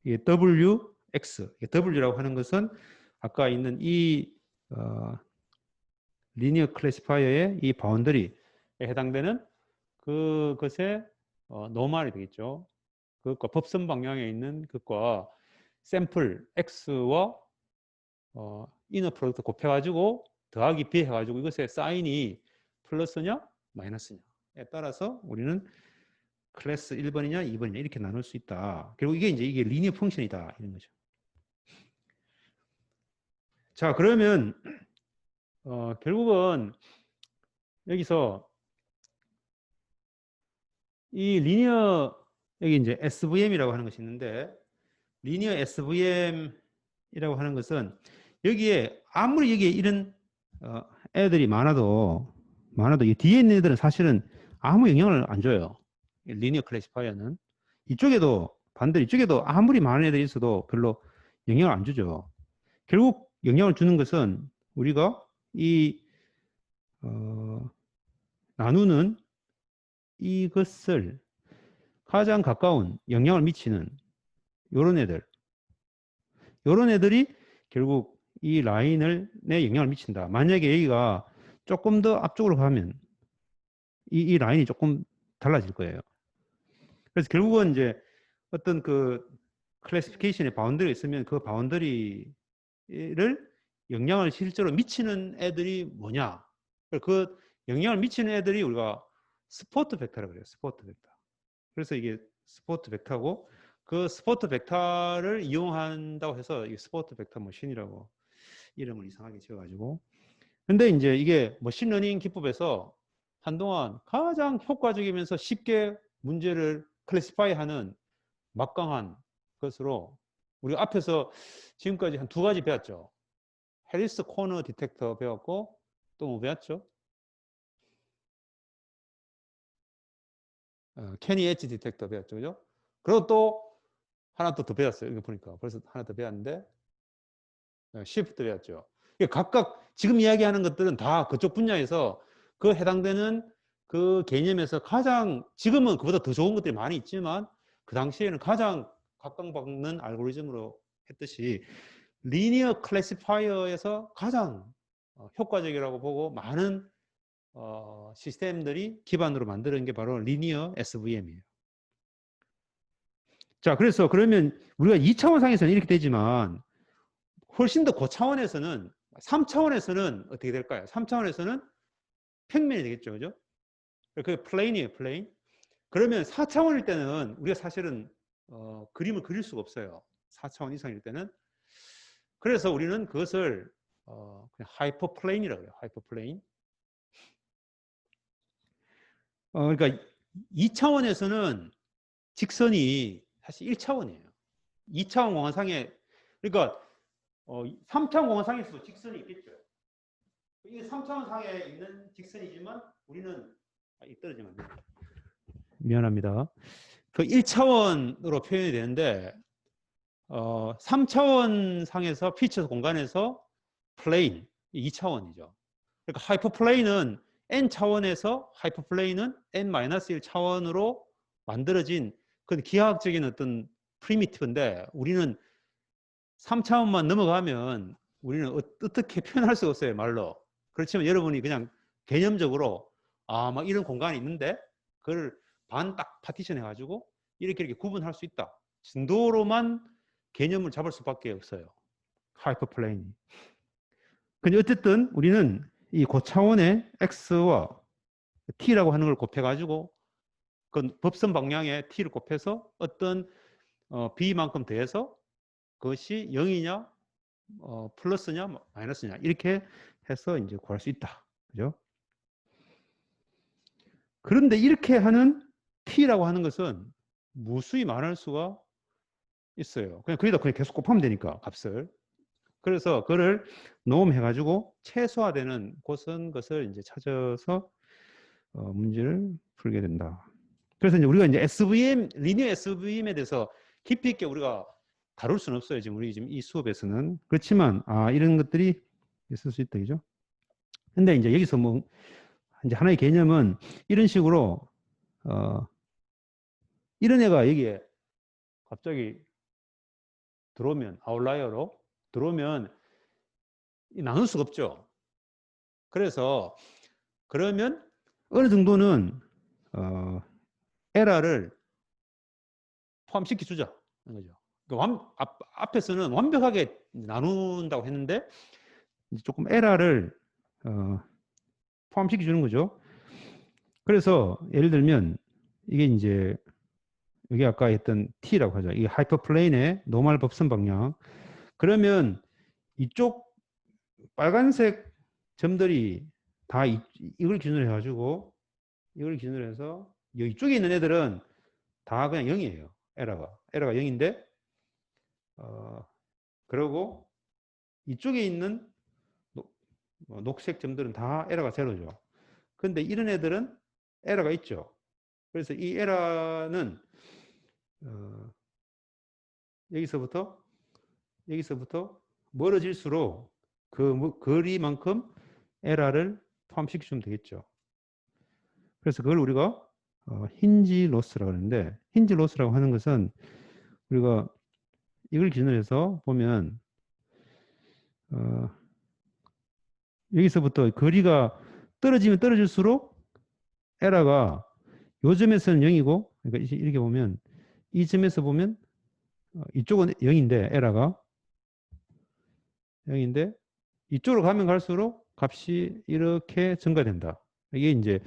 이게 WX, W라고 하는 것은 아까 있는 이 리니어 클래시파이어의 이 바운더리에 해당되는 그것의 노멀이 되겠죠. 그것과 법선 방향에 있는 그것과 샘플 X와 이너 프로덕트 곱해가지고 더하기 B 해가지고 이것의 사인이 플러스냐 마이너스냐에 따라서 우리는 클래스 1번이냐 2번이냐 이렇게 나눌 수 있다. 그리고 이게 리니어 펑션이다 이런 거죠. 자, 그러면 결국은 여기서 이 리니어 여기 이제 SVM이라고 하는 것이 있는데 리니어 SVM이라고 하는 것은 여기에 아무리 여기에 이런 애들이 많아도 이 뒤에 있는 애들은 사실은 아무 영향을 안 줘요. 리니어 클래시파이어는 이쪽에도 반대로 이쪽에도 아무리 많은 애들이 있어도 별로 영향을 안 주죠. 결국 영향을 주는 것은 우리가 이 나누는 이것을 가장 가까운 영향을 미치는 요런 애들이 결국 이 라인을 내 영향을 미친다. 만약에 여기가 조금 더 앞쪽으로 가면 이 라인이 조금 달라질 거예요. 그래서 결국은 이제 어떤 그 클래시피케이션의 바운더리가 있으면 그 바운더리를 영향을 실제로 미치는 애들이 뭐냐. 그 영향을 미치는 애들이 우리가 스포트 벡터라고 그래요. 스포트 벡터. 그래서 이게 스포트 벡터고 그 스포트 벡터를 이용한다고 해서 이 스포트 벡터 머신이라고 이름을 이상하게 지어가지고 근데 이제 이게 머신러닝 기법에서 한동안 가장 효과적이면서 쉽게 문제를 클래시파이하는 막강한 것으로 우리가 앞에서 지금까지 한 두 가지 배웠죠. 해리스 코너 디텍터 배웠고 또 뭐 배웠죠? 캐니 엣지 디텍터 배웠죠. 그죠? 그리고 또 하나 또 더 배웠어요. 이거 보니까 벌써 하나 더 배웠는데 시프트 배웠죠. 각각 지금 이야기하는 것들은 다 그쪽 분야에서 그 해당되는 그 개념에서 가장 지금은 그보다 더 좋은 것들이 많이 있지만 그 당시에는 가장 각광받는 알고리즘으로 했듯이 리니어 클래시파이어에서 가장 효과적이라고 보고 많은 시스템들이 기반으로 만드는 게 바로 리니어 SVM이에요. 자, 그래서 그러면 우리가 2차원 상에서는 이렇게 되지만 훨씬 더 고차원에서는 3차원에서는 어떻게 될까요? 3차원에서는 평면이 되겠죠. 그죠? 그 플레인이에요, 플레인. 그러면 4차원일 때는 우리가 사실은 그림을 그릴 수가 없어요. 4차원 이상일 때는. 그래서 우리는 그것을 그냥 하이퍼플레인이라고 해요. 하이퍼플레인. 그러니까 2차원에서는 직선이 사실 1차원이에요. 2차원 공간상에 그러니까 3차원 공간상에서도 직선이 있겠죠. 이게 3차원 상에 있는 직선이지만 우리는 떨어지면 안 됩니다. 미안합니다. 그 1차원으로 표현이 되는데 3차원 상에서 피처 공간에서 플레인 2차원이죠. 그러니까 하이퍼플레인은 n차원에서 하이퍼플레인은 n-1차원으로 만들어진 그건 기하학적인 어떤 프리미티브인데 우리는 3차원만 넘어가면 우리는 어떻게 표현할 수가 없어요, 말로. 그렇지만 여러분이 그냥 개념적으로 막 이런 공간이 있는데 그걸 반 딱 파티션 해가지고 이렇게 구분할 수 있다 정도로만 개념을 잡을 수밖에 없어요. 하이퍼플레인이. 근데 어쨌든 우리는 이 고차원의 x와 t라고 하는 걸 곱해가지고 그 법선 방향의 t를 곱해서 어떤 b만큼 더해서 그것이 0이냐 플러스냐 마이너스냐 이렇게 해서 이제 구할 수 있다. 그죠? 그런데 이렇게 하는 t라고 하는 것은 무수히 많을 수가 있어요. 그냥 거기다 그냥 계속 곱하면 되니까 값을. 그래서 그를 녹음해가지고 최소화되는 것을 이제 찾아서 문제를 풀게 된다. 그래서 이제 우리가 이제 SVM, 리니어 SVM에 대해서 깊이 있게 우리가 다룰 수는 없어요. 지금 우리 지금 이 수업에서는. 그렇지만, 이런 것들이 있을 수 있다. 그죠? 근데 이제 여기서 뭐, 이제 하나의 개념은 이런 식으로, 이런 애가 여기에 갑자기 들어오면, 아웃라이어로 들어오면 나눌 수가 없죠. 그래서, 그러면 어느 정도는, 에러를 포함시켜 주자. 거죠. 앞에서는 완벽하게 나눈다고 했는데 이제 조금 에러를 포함시켜 주는 거죠. 그래서 예를 들면 이게 이제 여기 아까 했던 T라고 하죠. 이 하이퍼플레인의 노멀 법선 방향. 그러면 이쪽 빨간색 점들이 다 이걸 기준으로 해가지고 이걸 기준으로 해서 이쪽에 있는 애들은 다 그냥 0이에요. 에러가 0인데 그리고 이쪽에 있는 녹색 점들은 다 에러가 제로죠. 근데 이런 애들은 에러가 있죠. 그래서 이 에러는 여기서부터 멀어질수록 그 거리만큼 에러를 포함시켜주면 되겠죠. 그래서 그걸 우리가 힌지 로스라고 하는데, 힌지 로스라고 하는 것은 우리가 이걸 기준으로 해서 보면 여기서부터 거리가 떨어지면 떨어질수록 에러가 요 점에서는 0이고, 그러니까 이렇게 보면 이 점에서 보면 이쪽은 0인데 에러가 0인데 이쪽으로 가면 갈수록 값이 이렇게 증가된다. 이게 이제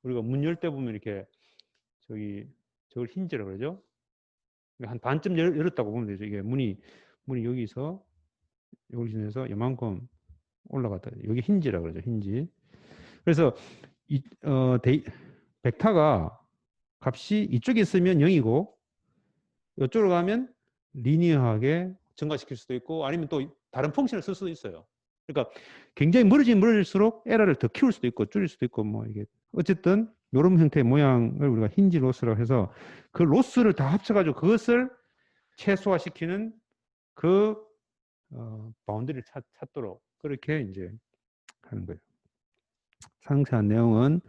우리가 문 열 때 보면 이렇게 저걸 힌지라고 그러죠. 한 반쯤 열었다고 보면 되죠. 이게 문이 여기서 여기 지내서 이만큼 올라갔다. 여기 힌지라고 그러죠. 힌지. 그래서 벡터가 값이 이쪽에 있으면 0이고 이쪽으로 가면 리니어하게 증가시킬 수도 있고 아니면 또 다른 펑션을 쓸 수도 있어요. 그러니까 굉장히 멀어질수록 에러를 더 키울 수도 있고 줄일 수도 있고 뭐 이게 어쨌든 이런 형태의 모양을 우리가 힌지 로스라고 해서 그 로스를 다 합쳐가지고 그것을 최소화시키는 그 바운드리를 찾도록 그렇게 이제 하는 거예요. 상세한 내용은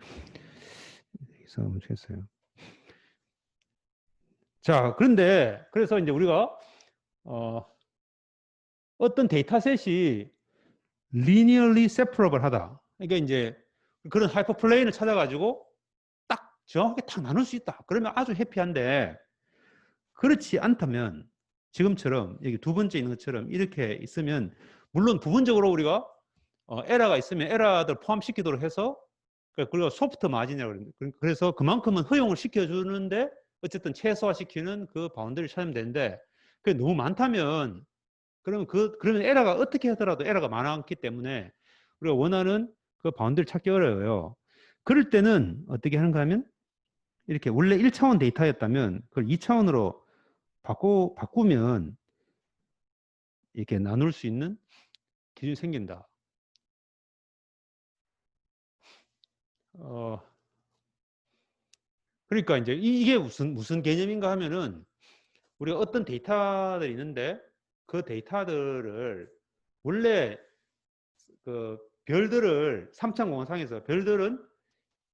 여기서 멈추겠어요. 자, 그래서 이제 우리가 어떤 데이터셋이 linearly separable 하다. 그러니까 이제 그런 하이퍼플레인을 찾아가지고 딱 정확하게 딱 나눌 수 있다. 그러면 아주 해피한데 그렇지 않다면 지금처럼 여기 두 번째 있는 것처럼 이렇게 있으면 물론 부분적으로 우리가 에러가 있으면 에러들 포함시키도록 해서 그리고 소프트 마진이라고 그러는데 그래서 그만큼은 허용을 시켜주는데 어쨌든 최소화시키는 그 바운더리를 찾으면 되는데 그게 너무 많다면 그러면 에러가 어떻게 하더라도 에러가 많았기 때문에 우리가 원하는 그 바운드를 찾기 어려워요. 그럴 때는 어떻게 하는가 하면 이렇게 원래 1차원 데이터였다면 그걸 2차원으로 바꾸면 이렇게 나눌 수 있는 기준이 생긴다. 그러니까 이제 이게 무슨 개념인가 하면은 우리가 어떤 데이터들이 있는데 그 데이터들을 원래 그 별들을 3차원 공간상에서 별들은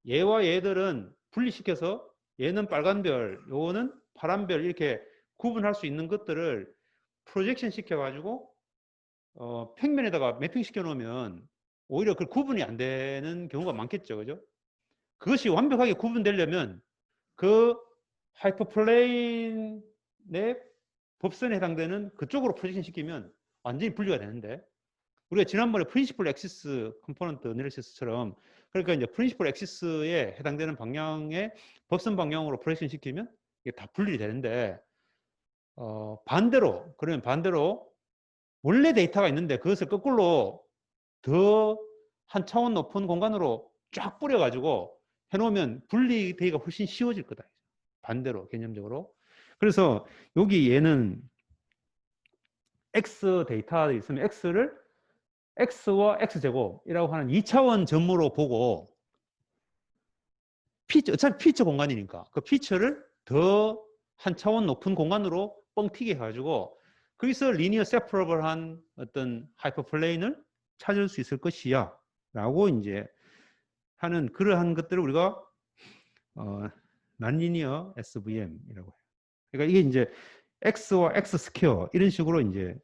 얘와 얘들은 분리시켜서 얘는 빨간 별, 요거는 파란 별 이렇게 구분할 수 있는 것들을 프로젝션 시켜가지고 평면에다가 매핑 시켜 놓으면 오히려 그 구분이 안 되는 경우가 많겠죠, 그죠? 그것이 완벽하게 구분되려면 그 하이퍼플레인의 법선에 해당되는 그쪽으로 프로젝션 시키면 완전히 분리가 되는데 우리가 지난번에 프린시플 엑시스 컴포넌트 어널리시스처럼 그러니까 이제 프린시플 엑시스에 해당되는 방향의 법선 방향으로 프로젝션 시키면 이게 다 분리가 되는데 그러면 반대로 원래 데이터가 있는데 그것을 거꾸로 더 한 차원 높은 공간으로 쫙 뿌려가지고 해놓으면 분리되기가 훨씬 쉬워질 거다. 반대로 개념적으로. 그래서 여기 얘는 X 데이터가 있으면 X를 X와 X제곱이라고 하는 2차원 점으로 보고 어차피 피처 공간이니까 그 피처를 더 한 차원 높은 공간으로 뻥튀기 해가지고 거기서 리니어 세퍼러블한 어떤 하이퍼플레인을 찾을 수 있을 것이야 라고 이제 하는 그러한 것들을 우리가 난리니어 SVM이라고 해요. 그러니까 이게 이제 X와 X 스퀘어 이런 식으로 이제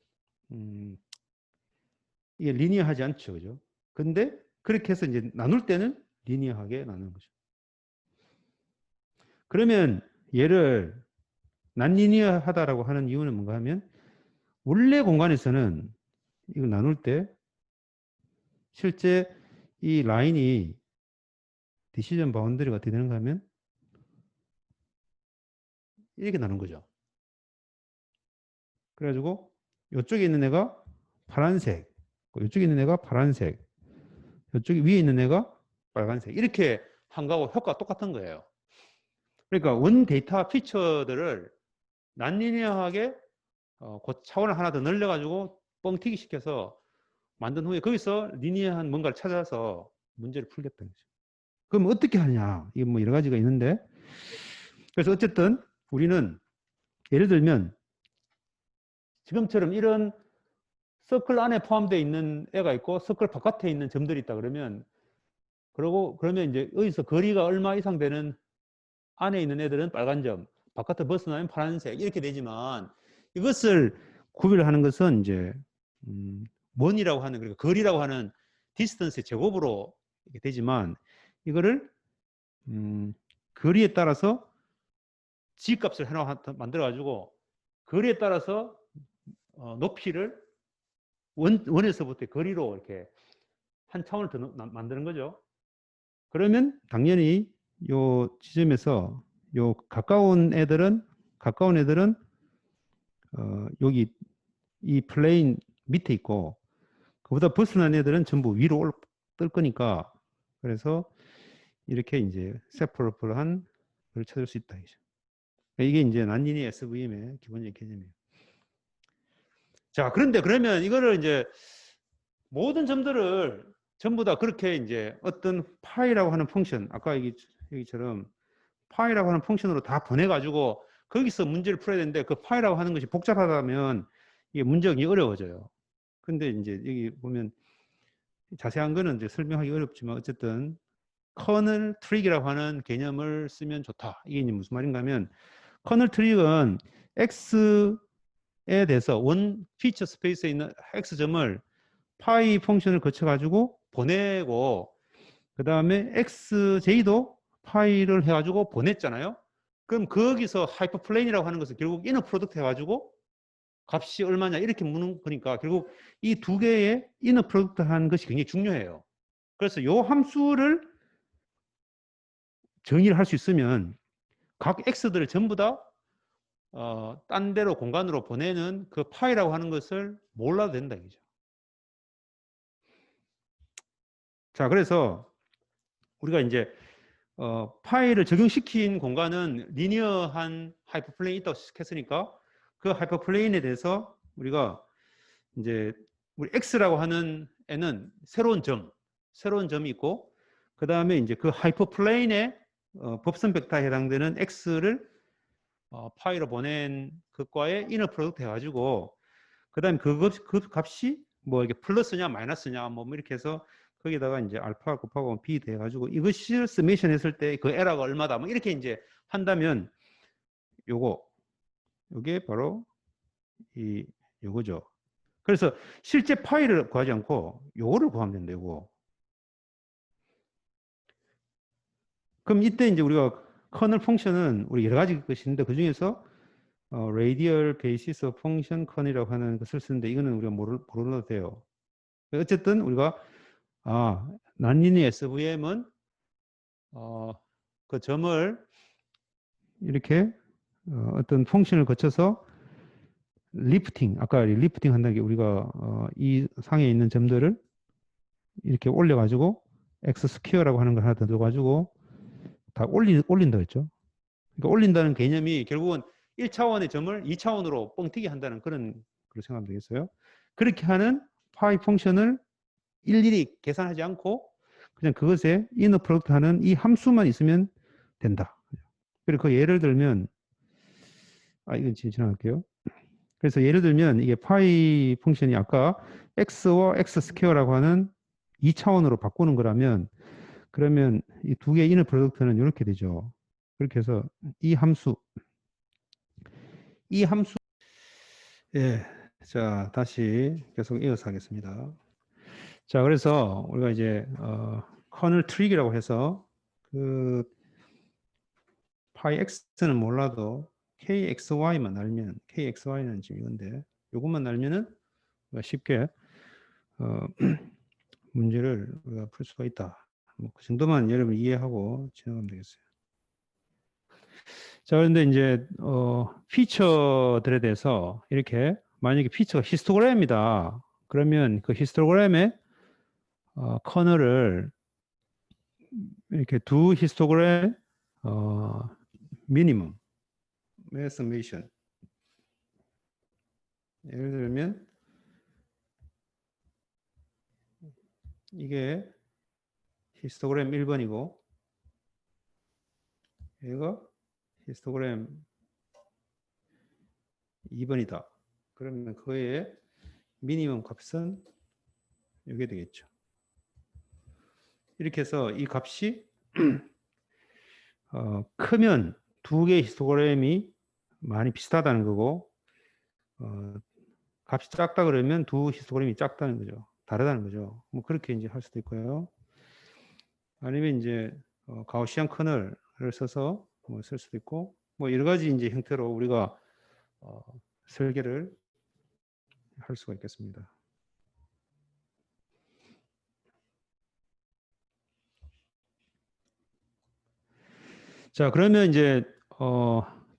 이게 리니어하지 않죠, 그죠? 근데 그렇게 해서 이제 나눌 때는 리니어하게 나누는 거죠. 그러면 얘를 난리니어하다라고 하는 이유는 뭔가 하면 원래 공간에서는 이걸 나눌 때 실제 이 라인이 디시전 바운더리가 어떻게 되는가 하면 이렇게 나눈 거죠. 그래가지고 이쪽에 있는 애가 파란색, 이쪽에 있는 애가 파란색, 이쪽에 위에 있는 애가 빨간색 이렇게 한 거하고 효과가 똑같은 거예요. 그러니까 원 데이터 피처들을 난리니어하게 그 차원을 하나 더 늘려가지고 뻥튀기 시켜서 만든 후에 거기서 리니어한 뭔가를 찾아서 문제를 풀겠다는 거죠. 그럼 어떻게 하냐? 이게 뭐 여러 가지가 있는데 그래서 어쨌든 우리는 예를 들면 지금처럼 이런 서클 안에 포함되어 있는 애가 있고 서클 바깥에 있는 점들이 있다 그러면 그러면 이제 여기서 거리가 얼마 이상 되는 안에 있는 애들은 빨간 점, 바깥에 벗어나면 파란색 이렇게 되지만 이것을 구별하는 것은 이제 먼이라고 하는 그러니까 거리라고 하는 디스턴스의 제곱으로 이렇게 되지만 이거를 거리에 따라서 G값을 하나 만들어 가지고 거리에 따라서 높이를 원에서부터 거리로 이렇게 한 차원을 더 만드는 거죠. 그러면 당연히 요 지점에서 요 가까운 애들은 여기 이 플레인 밑에 있고 그보다 벗어난 애들은 전부 위로 뜰 거니까 그래서 이렇게 이제 세퍼러블한 걸 찾을 수 있다. 이게 이제 난리니 SVM의 기본적인 개념이에요. 자, 그런데 그러면 이거를 이제 모든 점들을 전부 다 그렇게 이제 어떤 파이라고 하는 펑션, 아까 여기처럼 파이라고 하는 펑션으로 다 보내가지고 거기서 문제를 풀어야 되는데 그 파이라고 하는 것이 복잡하다면 이게 문제가 어려워져요. 근데 이제 여기 보면 자세한 거는 이제 설명하기 어렵지만 어쨌든 커널 트릭이라고 하는 개념을 쓰면 좋다. 이게 이제 무슨 말인가 하면 커널 트릭은 X에 대해서 원 피처 스페이스에 있는 X점을 파이 펑션을 거쳐 가지고 보내고 그 다음에 XJ도 파이를 해가지고 보냈잖아요. 그럼 거기서 하이퍼플레인이라고 하는 것은 결국 이너 프로덕트 해가지고 값이 얼마냐 이렇게 묻는 거니까 결국 이 두 개의 이너 프로덕트 하는 것이 굉장히 중요해요. 그래서 요 함수를 정의를 할 수 있으면 각 X들을 전부 다 딴 데로 공간으로 보내는 그 파이라고 하는 것을 몰라도 된다 이거죠. 자, 그래서 우리가 이제 파이를 적용시킨 공간은 리니어한 하이퍼플레인이 있다고 했으니까 그 하이퍼플레인에 대해서 우리가 이제 우리 X라고 하는 애는 새로운 점이 있고 그 다음에 이제 그 하이퍼플레인의 법선 벡터에 해당되는 X를 파이로 보낸 것과의 이너 프로덕트 해가지고 그 다음에 그 값이 뭐 이게 플러스냐 마이너스냐 뭐 이렇게 해서 거기다가 이제 알파 곱하고 b 돼가지고 이것을 서메이션 했을 때 그 에러가 얼마다 뭐 이렇게 이제 한다면 요게 바로 요거죠. 그래서 실제 파일을 구하지 않고 요거를 구하면 된다. 요거. 그럼 이때 이제 우리가 커널 펑션은 우리 여러 가지 것이 있는데 그 중에서 radial basis of function 커널이라고 하는 것을 쓰는데 이거는 우리가 모르도 돼요. 어쨌든 우리가 난리니 SVM은 그 점을 이렇게 어떤 펑션을 거쳐서 아까 리프팅 한다는 게 우리가 이 상에 있는 점들을 이렇게 올려가지고 X 스퀘어라고 하는 걸 하나 더 넣어가지고 다 올린다 했죠. 그러니까 올린다는 개념이 결국은 1차원의 점을 2차원으로 뻥튀기 한다는 그런 생각하면 되겠어요. 그렇게 하는 파이 펑션을 일일이 계산하지 않고 그냥 그것에 이너 프로덕트 하는 이 함수만 있으면 된다. 그리고 그 예를 들면 이건 지나갈게요. 그래서 예를 들면 이게 파이 펑션이 아까 x와 x 스퀘어라고 하는 2차원으로 바꾸는 거라면 그러면 이 두 개의 이너 프로덕트는 이렇게 되죠. 그렇게 해서 이 함수 예. 자, 다시 계속 이어서 하겠습니다. 자, 그래서 우리가 이제 커널 트릭이라고 해서 그 파이 x는 몰라도 KXY만 알면, KXY는 지금 이건데, 요것만 알면은 우리가 쉽게 문제를 우리가 풀 수가 있다. 뭐 그 정도만 여러분 이해하고 지나가면 되겠어요. 자, 그런데 이제 피처들에 대해서 이렇게 만약에 피처가 히스토그램이다. 그러면 그 히스토그램의 커널을 이렇게 두 히스토그램 미니멈 서메이션, 예를 들면 이게 히스토그램 1번이고 얘가 히스토그램 2번이다. 그러면 그의 미니멈 값은 이게 되겠죠. 이렇게 해서 이 값이 크면 두 개의 히스토그램이 많이 비슷하다는 거고 값이 작다 그러면 두 히스토그램이 작다는 거죠. 다르다는 거죠. 뭐 그렇게 이제 할 수도 있고요. 아니면 이제 가우시안 커널을 써서 뭐 쓸 수도 있고 뭐 여러 가지 이제 형태로 우리가 설계를 할 수가 있겠습니다. 자, 그러면 이제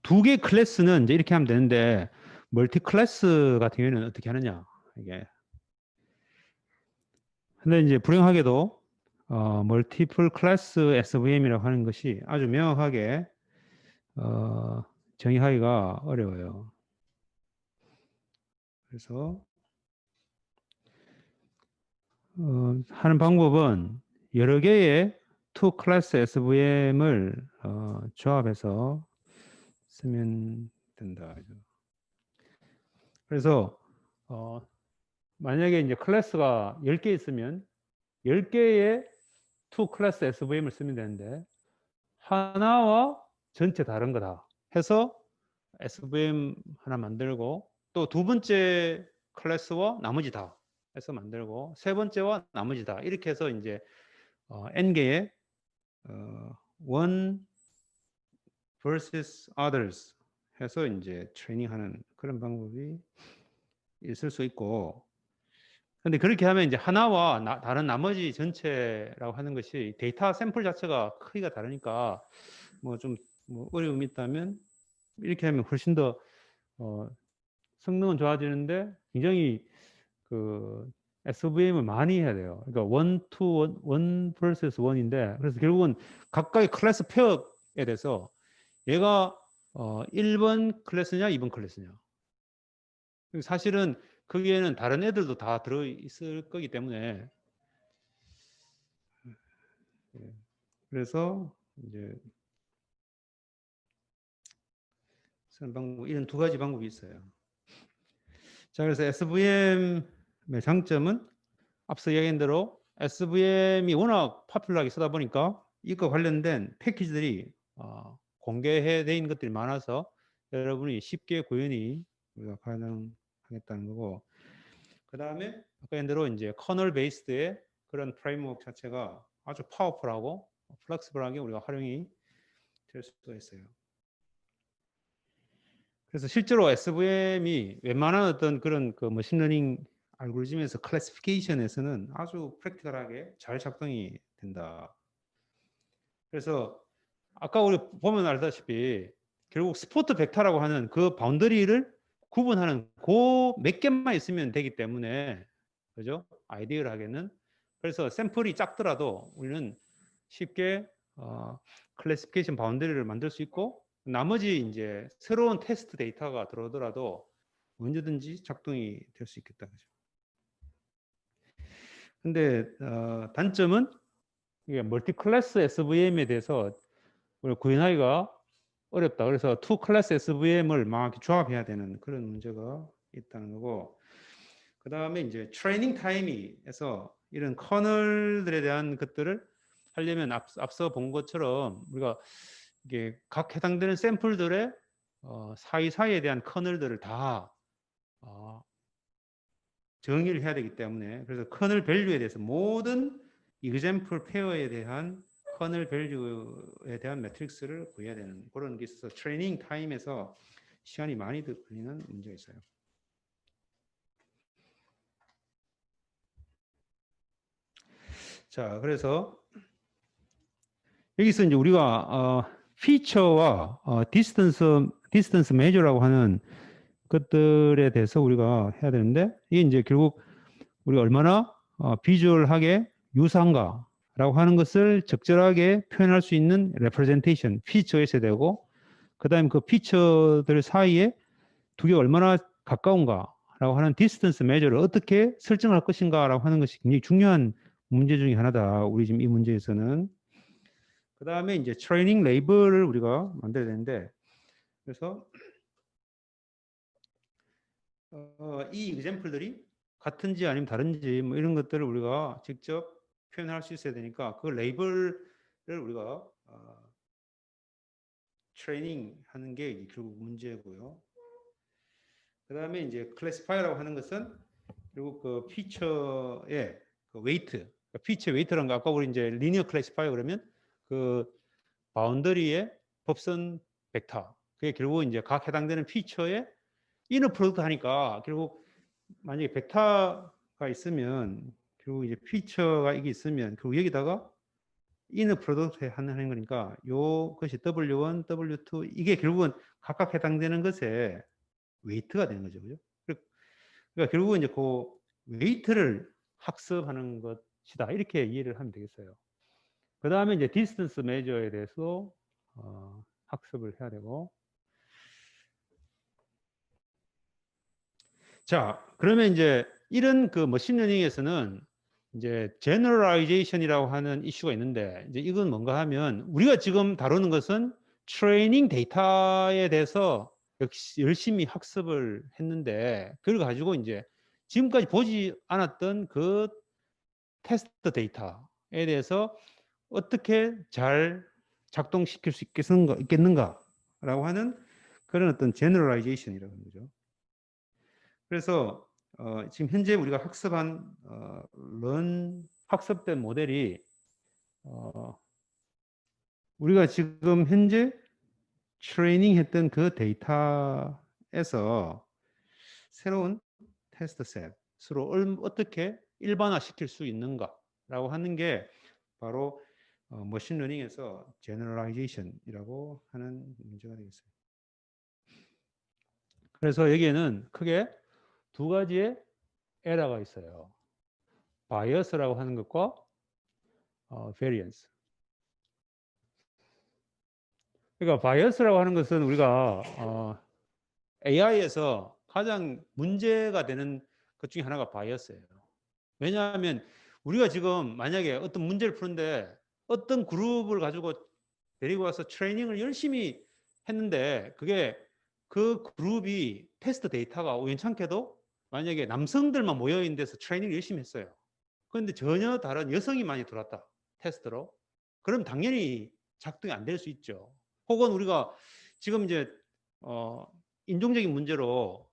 두 개 클래스는 이제 이렇게 하면 되는데 멀티 클래스 같은 경우에는 어떻게 하느냐 이게. 근데 이제 불행하게도 멀티플 클래스 SVM이라고 하는 것이 아주 명확하게 정의하기가 어려워요. 그래서 하는 방법은 여러 개의 투 클래스 SVM을 조합해서 쓰면 된다. 그래서 만약에 이제 클래스가 10개 있으면 10개의 투 클래스 SVM을 쓰면 되는데 하나와 전체 다른 거다 해서 SVM 하나 만들고 또 두 번째 클래스와 나머지 다 해서 만들고 세 번째와 나머지 다 이렇게 해서 이제 n개의 one versus others 해서 이제 트레이닝하는 그런 방법이 있을 수 있고 근데 그렇게 하면 이제 하나와 다른 나머지 전체라고 하는 것이 데이터 샘플 자체가 크기가 다르니까 뭐 좀 뭐 어려움이 있다면 이렇게 하면 훨씬 더 성능은 좋아지는데 굉장히 그 SVM을 많이 해야 돼요. 그러니까 원 vs 원인데 그래서 결국은 각각의 클래스 페어에 대해서 얘가 1번 클래스냐 2번 클래스냐 사실은 거기에는 다른 애들도 다 들어있을 거기 때문에 그래서 이제 쓰는 방법 이런 두 가지 방법이 있어요. 자, 그래서 SVM의 장점은 앞서 이야기한 대로 SVM이 워낙 파퓰러하게 쓰다 보니까 이거 관련된 패키지들이 공개되어 있는 것들이 많아서 여러분이 쉽게 구현이 우리가 가능하겠다는 거고 그 다음에 아까 얘기한 대로 이제 커널 베이스드의 그런 프레임워크 자체가 아주 파워풀하고 플렉스블하게 우리가 활용이 될 수가 있어요. 그래서 실제로 SVM이 웬만한 어떤 그런 그 머신러닝 알고리즘에서 클래시피케이션에서는 아주 프랙티컬하게 잘 작동이 된다. 그래서 아까 우리 보면 알다시피 결국 스포트 벡터라고 하는 그 바운더리를 구분하는 그 몇 개만 있으면 되기 때문에 그죠? 아이디얼하게는 그래서 샘플이 작더라도 우리는 쉽게 클래시피케이션 바운더리를 만들 수 있고 나머지 이제 새로운 테스트 데이터가 들어오더라도 언제든지 작동이 될 수 있겠다. 그죠? 근데 단점은 이게 멀티 클래스 SVM에 대해서 구현하기가 어렵다. 그래서 투 클래스 SVM을 막 조합해야 되는 그런 문제가 있다는 거고. 그 다음에 이제 트레이닝 타임이에서 이런 커널들에 대한 것들을 하려면 앞서 본 것처럼 우리가 이게 각 해당되는 샘플들의 사이사이에 대한 커널들을 다 정의를 해야 되기 때문에 그래서 커널 밸류에 대해서 모든 example 페어에 대한 커널 밸류에 대한 매트릭스를 구해야 되는 그런 게 있어서 트레이닝 타임에서 시간이 많이 걸리는 문제가 있어요. 자, 그래서 여기서 이제 우리가 피처와 디스턴스 메저라고 하는 것들에 대해서 우리가 해야 되는데, 이게 이제 결국 우리가 얼마나 비주얼하게 유사한가라고 하는 것을 적절하게 표현할 수 있는 레프레젠테이션, 피처가 있어야 되고, 그 다음에 그 피처들 사이에 두 개가 얼마나 가까운가라고 하는 디스턴스 메저를 어떻게 설정할 것인가라고 하는 것이 굉장히 중요한 문제 중에 하나다. 우리 지금 이 문제에서는. 그 다음에 이제 트레이닝 레이블을 우리가 만들어야 되는데, 그래서 이 example들이 같은지 아니면 다른지 뭐 이런 것들을 우리가 직접 표현할 수 있어야 되니까 그 레이블을 우리가 트레이닝 하는 게 결국 문제고요. 그 다음에 이제 클래시파이어라고 하는 것은 결국 그 피처의 그 웨이트, 피처 웨이트라는 거 아까 우리 이제 리니어 클래시파이어 그러면 그 바운더리의 법선 벡터, 그게 결국 이제 각 해당되는 피처의 이너 프로덕트 하니까 결국 만약에 벡터가 있으면 결국 이제 피처가 이게 있으면 결국 여기다가 이너 프로덕트 하는 거니까 요것이 W1, W2 이게 결국은 각각 해당되는 것에 웨이트가 되는 거죠. 그죠? 그러니까 결국은 이제 그 웨이트를 학습하는 것이다. 이렇게 이해를 하면 되겠어요. 그 다음에 이제 디스턴스 메저에 대해서 학습을 해야 되고. 자, 그러면 이제 이런 그 머신러닝에서는 이제 제너럴라이제이션이라고 하는 이슈가 있는데, 이제 이건 뭔가 하면 우리가 지금 다루는 것은 트레이닝 데이터에 대해서 역시 열심히 학습을 했는데, 그걸 가지고 이제 지금까지 보지 않았던 그 테스트 데이터에 대해서 어떻게 잘 작동시킬 수 있겠는가라고 하는 그런 어떤 제너럴라이제이션이라고 하는 거죠. 그래서 지금 현재 우리가 학습한 학습된 모델이 우리가 지금 현재 트레이닝했던 그 데이터에서 새로운 테스트 셋으로 어떻게 일반화시킬 수 있는가라고 하는 게 바로 머신러닝에서 제너럴라이제이션이라고 하는 문제가 되겠어요. 그래서 여기에는 크게 두 가지의 에러가 있어요. 바이어스라고 하는 것과 variance. 그러니까 바이어스라고 하는 것은 우리가 AI에서 가장 문제가 되는 것 중에 하나가 바이어스예요. 왜냐하면 우리가 지금 만약에 어떤 문제를 푸는데 어떤 그룹을 가지고 데리고 와서 트레이닝을 열심히 했는데 그게 그 그룹이 테스트 데이터가 우연찮게도 만약에 남성들만 모여있는 데서 트레이닝을 열심히 했어요. 그런데 전혀 다른 여성이 많이 들어왔다. 테스트로. 그럼 당연히 작동이 안 될 수 있죠. 혹은 우리가 지금 이제 인종적인 문제로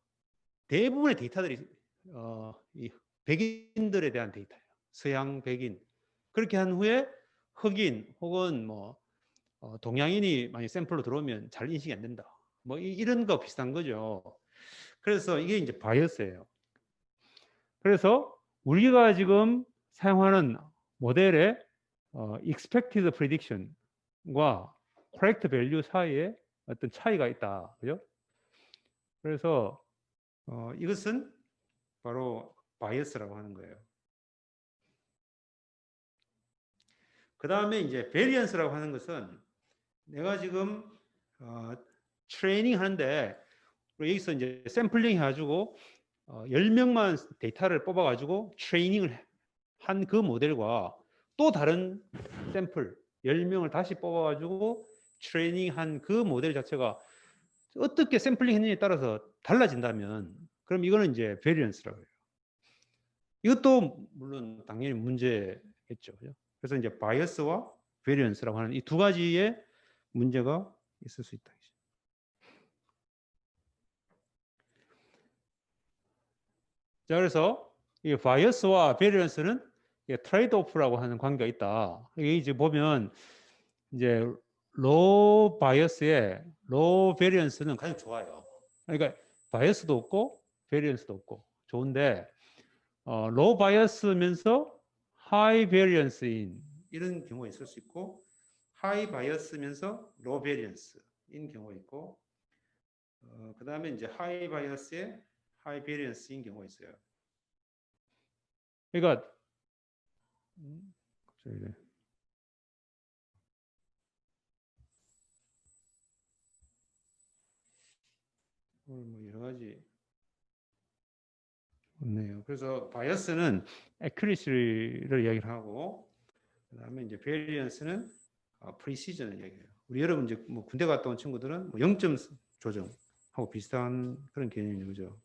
대부분의 데이터들이 이 백인들에 대한 데이터예요. 서양 백인. 그렇게 한 후에 흑인 혹은 뭐 동양인이 많이 샘플로 들어오면 잘 인식이 안 된다. 뭐 이런 거 비슷한 거죠. 그래서 이게 이제 바이어스예요. 그래서 우리가 지금 사용하는 모델의 expected prediction과 correct value 사이에 어떤 차이가 있다. 그죠? 그래서 이것은 바로 바이어스라고 하는 거예요. 그 다음에 이제 베리언스라고 하는 것은 내가 지금 트레이닝 하는데 여기서 이제 샘플링 해가지고 10명만 데이터를 뽑아가지고 트레이닝을 한 그 모델과 또 다른 샘플 10명을 다시 뽑아가지고 트레이닝 한 그 모델 자체가 어떻게 샘플링 했느냐에 따라서 달라진다면 그럼 이거는 이제 베리언스라고 해요. 이것도 물론 당연히 문제겠죠. 그래서 이제 바이어스와 베리언스라고 하는 이 두 가지의 문제가 있을 수 있다. 자, 그래서 이 바이어스와 베리언스는 트레이드 오프라고 하는 관계가 있다. 이게 이제 보면 이제 로우 바이어스에 로우 베리언스는 가장 좋아요. 그러니까 바이어스도 없고 베리언스도 없고 좋은데 로우 바이어스면서 하이 베리언스인 이런 경우가 있을 수 있고 하이 바이어스면서 로우 베리언스인 경우가 있고 그 다음에 이제 하이 바이어스에 하이 베리언스인 경우가 있어요. 그러니까 뭐 여러 가지 없네요. 그래서 바이어스는 accuracy를 이야기를 하고 그다음에 이제 variance는 precision을 이야기해요. 우리 여러분 이제 뭐 군대 갔다 온 친구들은 뭐 0점 조정하고 비슷한 그런 개념인 거죠.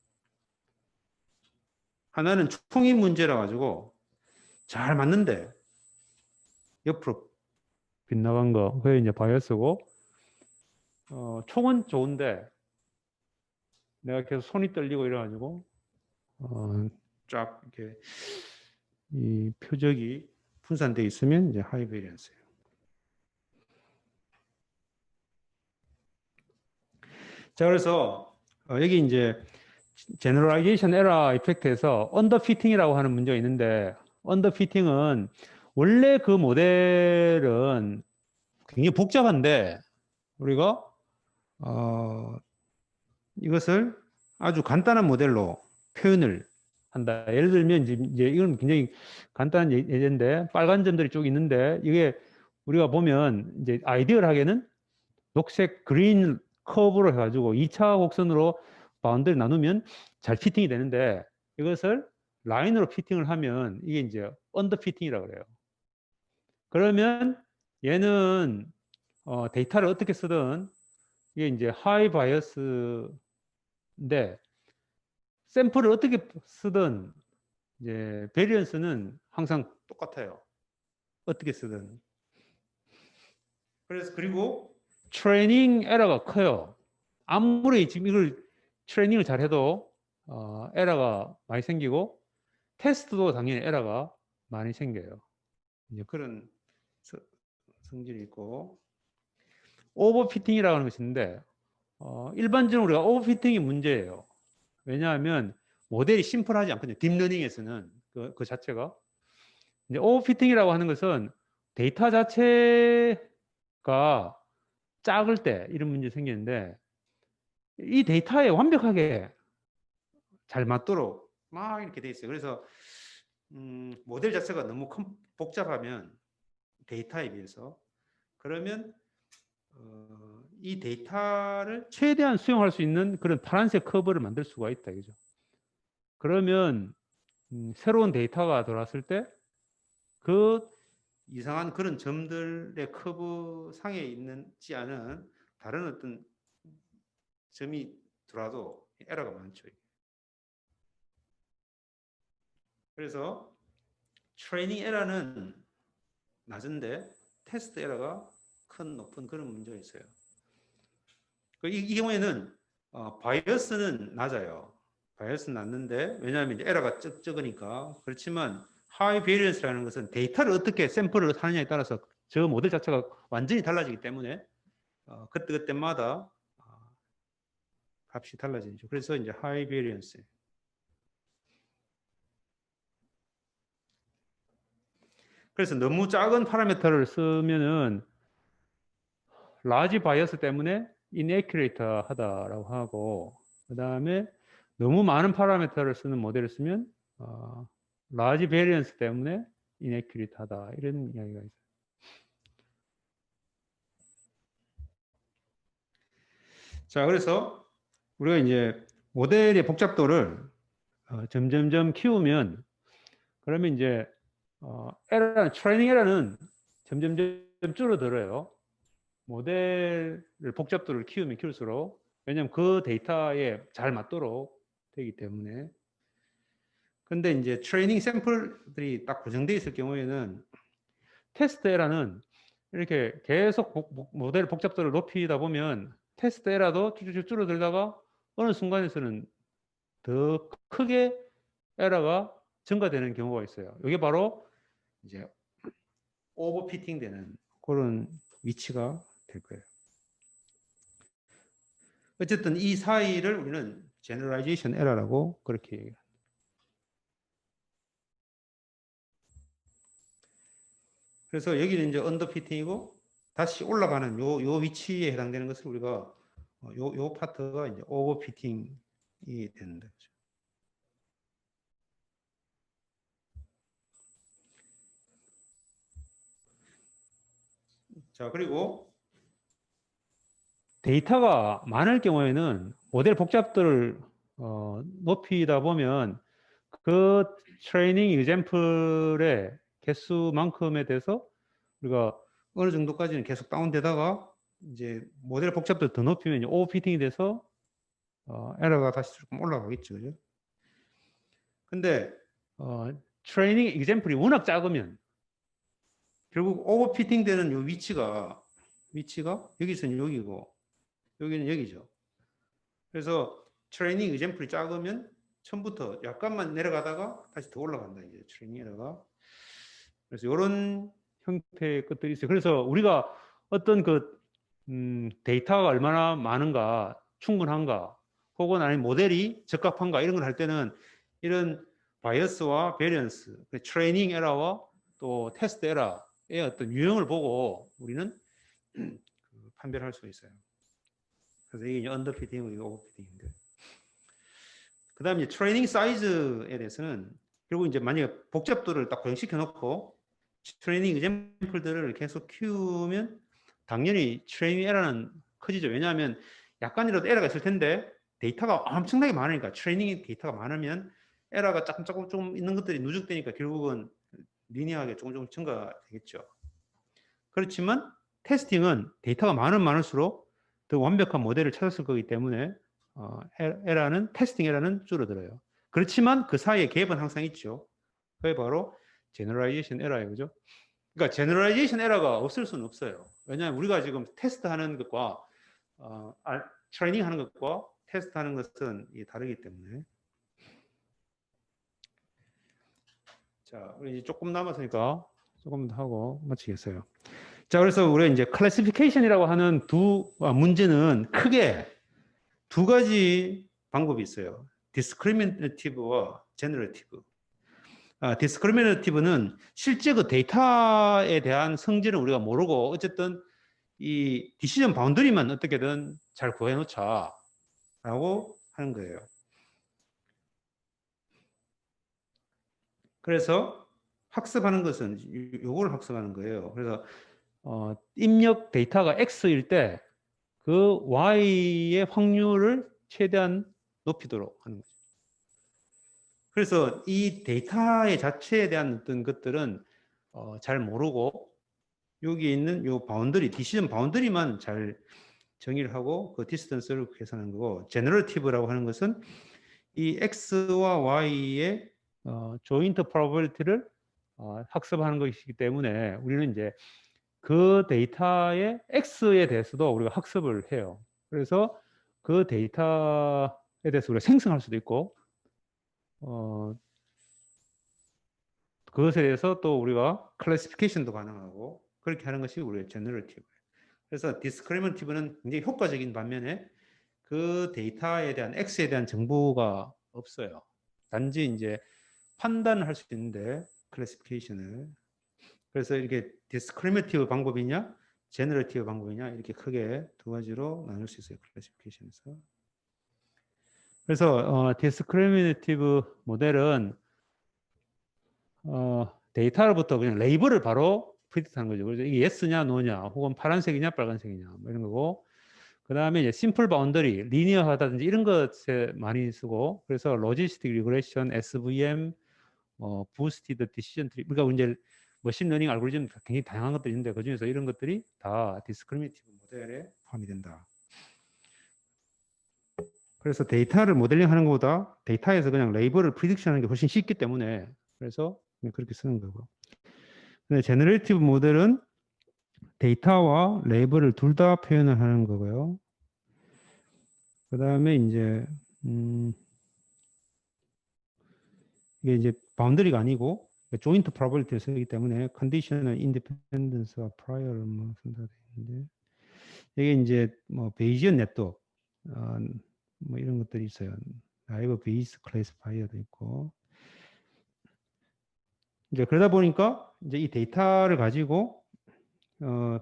하나는 총인 문제라 가지고 잘 맞는데 옆으로 빗나간 거 그게 이제 바이어스고 총은 좋은데 내가 계속 손이 떨리고 이래가지고 쫙 이렇게 이 표적이 분산되어 있으면 이제 하이 베리언스예요. 자, 그래서 여기 이제 제너럴라이제이션 에러 이펙트에서 언더피팅이라고 하는 문제가 있는데 언더피팅은 원래 그 모델은 굉장히 복잡한데 우리가 이것을 아주 간단한 모델로 표현을 한다. 예를 들면 이제 이건 굉장히 간단한 예제인데 빨간 점들이 쭉 있는데 이게 우리가 보면 이제 아이디얼하게는 녹색 그린 커브로 해가지고 2차 곡선으로 바운드를 나누면 잘 피팅이 되는데 이것을 라인으로 피팅을 하면 이게 이제 언더 피팅이라고 그래요. 그러면 얘는 데이터를 어떻게 쓰든 이게 이제 하이 바이어스인데 샘플을 어떻게 쓰든 이제 베리언스는 항상 똑같아요. 어떻게 쓰든. 그래서 그리고 트레이닝 에러가 커요. 아무리 지금 이걸 트레이닝을 잘해도 에러가 많이 생기고 테스트도 당연히 에러가 많이 생겨요. 이제 그런 성질이 있고 오버피팅이라고 하는 것이 있는데 일반적으로 우리가 오버피팅이 문제예요. 왜냐하면 모델이 심플하지 않거든요. 딥러닝에서는 그 자체가 이제 오버피팅이라고 하는 것은 데이터 자체가 작을 때 이런 문제 생기는데 이 데이터에 완벽하게 잘 맞도록 막 이렇게 돼 있어요. 그래서 모델 자체가 너무 복잡하면 데이터에 비해서 그러면 이 데이터를 최대한 수용할 수 있는 그런 파란색 커브를 만들 수가 있다. 그죠? 그러면 새로운 데이터가 들어왔을 때 그 이상한 그런 점들의 커브 상에 있지 않은 다른 어떤 점이 들어와도 에러가 많죠. 그래서 트레이닝 에러는 낮은데 테스트 에러가 높은 그런 문제가 있어요. 이 경우에는 바이어스는 낮아요. 바이어스는 낮는데 왜냐하면 이제 에러가 적으니까 그렇지만 하이 베리언스라는 것은 데이터를 어떻게 샘플을 하느냐에 따라서 저 모델 자체가 완전히 달라지기 때문에 그때마다 값이 달라지죠. 그래서 이제 하이 베리언스. 그래서 너무 작은 파라미터를 쓰면은 라지 바이어스 때문에 inaccurate 하다라고 하고 그 다음에 너무 많은 파라미터를 쓰는 모델을 쓰면 라지 베리언스 때문에 inaccurate 하다 이런 이야기가 있어요. 자, 그래서 우리가 이제 모델의 복잡도를 점점점 키우면 그러면 이제 트레이닝 에러는 점점점 줄어들어요. 모델을 복잡도를 키우면 키울수록 왜냐하면 그 데이터에 잘 맞도록 되기 때문에 근데 이제 트레이닝 샘플들이 딱 고정되어 있을 경우에는 테스트 에러는 이렇게 계속 모델 복잡도를 높이다 보면 테스트 에러도 쭉쭉 줄어들다가 어느 순간에서는 더 크게 에러가 증가되는 경우가 있어요. 이게 바로 이제 오버피팅 되는 그런 위치가 될 거예요. 어쨌든 이 사이를 우리는 generalization error라고 그렇게 얘기해요. 그래서 여기는 이제 언더피팅이고 다시 올라가는 요 위치에 해당되는 것을 우리가 요 파트가 이제 오버피팅이 되는 거죠. 자, 그리고 데이터가 많을 경우에는 모델 복잡도를 높이다 보면 그 트레이닝 example의 개수만큼에 대해서 우리가 어느 정도까지는 계속 다운되다가 이제 모델 복잡도를 더 높이면 오버피팅이 돼서 에러가 다시 조금 올라가겠죠, 그죠? 근데 트레이닝 example이 워낙 작으면 결국 오버피팅 되는 요 위치가 여기서는 여기고 여기는 여기죠. 그래서 트레이닝 example이 작으면 처음부터 약간만 내려가다가 다시 더 올라간다 이제 트레이닝 에러가. 그래서 이런 형태의 것들이 있어요. 그래서 우리가 어떤 데이터가 얼마나 많은가, 충분한가, 혹은 아니면 모델이 적합한가 이런 걸 할 때는 이런 바이어스와 베리언스, 트레이닝 에러와 또 테스트 에러의 어떤 유형을 보고 우리는 판별할 수 있어요. 그래서 이게 언더피팅이고 이게 오버피팅인데. 그 다음에 트레이닝 사이즈에 대해서는 결국 이제 만약에 복잡도를 딱 고정시켜 놓고 트레이닝 example들을 계속 키우면 당연히 트레이닝 에러는 커지죠. 왜냐하면 약간이라도 에러가 있을 텐데 데이터가 엄청나게 많으니까 트레이닝 데이터가 많으면 에러가 조금 있는 것들이 누적되니까 결국은 리니어하게 조금 증가되겠죠. 그렇지만 테스팅은 데이터가 많을수록 더 완벽한 모델을 찾았을 거기 때문에 에러는 테스팅 에러는 줄어들어요. 그렇지만 그 사이에 갭은 항상 있죠. 그게 바로 제너럴라이제이션 에러예요. 그죠? 그러니까 제너럴라이제이션 에러가 없을 수는 없어요. 왜냐하면 우리가 지금 테스트하는 것과 트레이닝 하는 것과 테스트하는 것은 다르기 때문에. 자, 우리 이제 조금 남았으니까 조금 더 하고 마치겠어요. 자, 그래서 우리가 이제 클래시피케이션이라고 하는 문제는 크게 두 가지 방법이 있어요. 디스크리미네이티브와 제너레이티브. 디스크리미네이티브는 실제 그 데이터에 대한 성질은 우리가 모르고 어쨌든 이 디시전 바운더리만 어떻게든 잘 구해놓자라고 하는 거예요. 그래서 학습하는 것은 요걸 학습하는 거예요. 그래서 입력 데이터가 X일 때 그 Y의 확률을 최대한 높이도록 하는 거죠. 그래서 이 데이터의 자체에 대한 어떤 것들은 잘 모르고 여기 있는 요 바운더리, 디시전 바운더리만 잘 정의를 하고 그 디스턴스를 계산하는 거고, 제너러티브라고 하는 것은 이 X와 Y의 조인트 프로버빌리티를 학습하는 것이기 때문에 우리는 이제 그 데이터의 X에 대해서도 우리가 학습을 해요. 그래서 그 데이터에 대해서 우리가 생성할 수도 있고, 그것에 대해서 또 우리가 클래시피케이션도 가능하고, 그렇게 하는 것이 우리의 제너러티브예요. 그래서 디스크리미네이티브는 굉장히 효과적인 반면에 그 데이터에 대한 X에 대한 정보가 없어요. 단지 이제 판단을 할 수 있는데 클래시피케이션을. 그래서 이렇게 디스크리미네이티브 방법이냐 제너레이티브 방법이냐 이렇게 크게 두 가지로 나눌 수 있어요. 클래시피케이션에서. 그래서 디스크리미네이티브 모델은 데이터로부터 그냥 레이블을 바로 프리딕트하는 거죠. 그래서 이게 yes냐 no냐 혹은 파란색이냐 빨간색이냐 뭐 이런 거고, 그 다음에 이제 심플 바운더리, 리니어하다든지 이런 것에 많이 쓰고, 그래서 로지스틱 리그레션, SVM, 부스티드 디시전 트리, 그러니까 이제 머신 러닝 알고리즘 굉장히 다양한 것들이 있는데 그 중에서 이런 것들이 다 디스크리미네이티브 모델에 포함이 된다. 그래서 데이터를 모델링 하는 것보다 데이터에서 그냥 레이블을 프리딕션 하는 게 훨씬 쉽기 때문에 그래서 그렇게 쓰는 거고. 근데 제너레이티브 모델은 데이터와 레이블을 둘 다 표현을 하는 거고요. 그 다음에 이제 이게 이제 바운더리가 아니고 조인트 프로버빌리티를 쓰기 때문에 컨디셔널 인디펜던스와 프라이어를 뭐 쓴다. 이게 이제 뭐 베이지언 네트워크 뭐 이런 것들이 있어요. 나이버 베이스 클래시파이어도 있고. 이제 그러다 보니까 이제 이 데이터를 가지고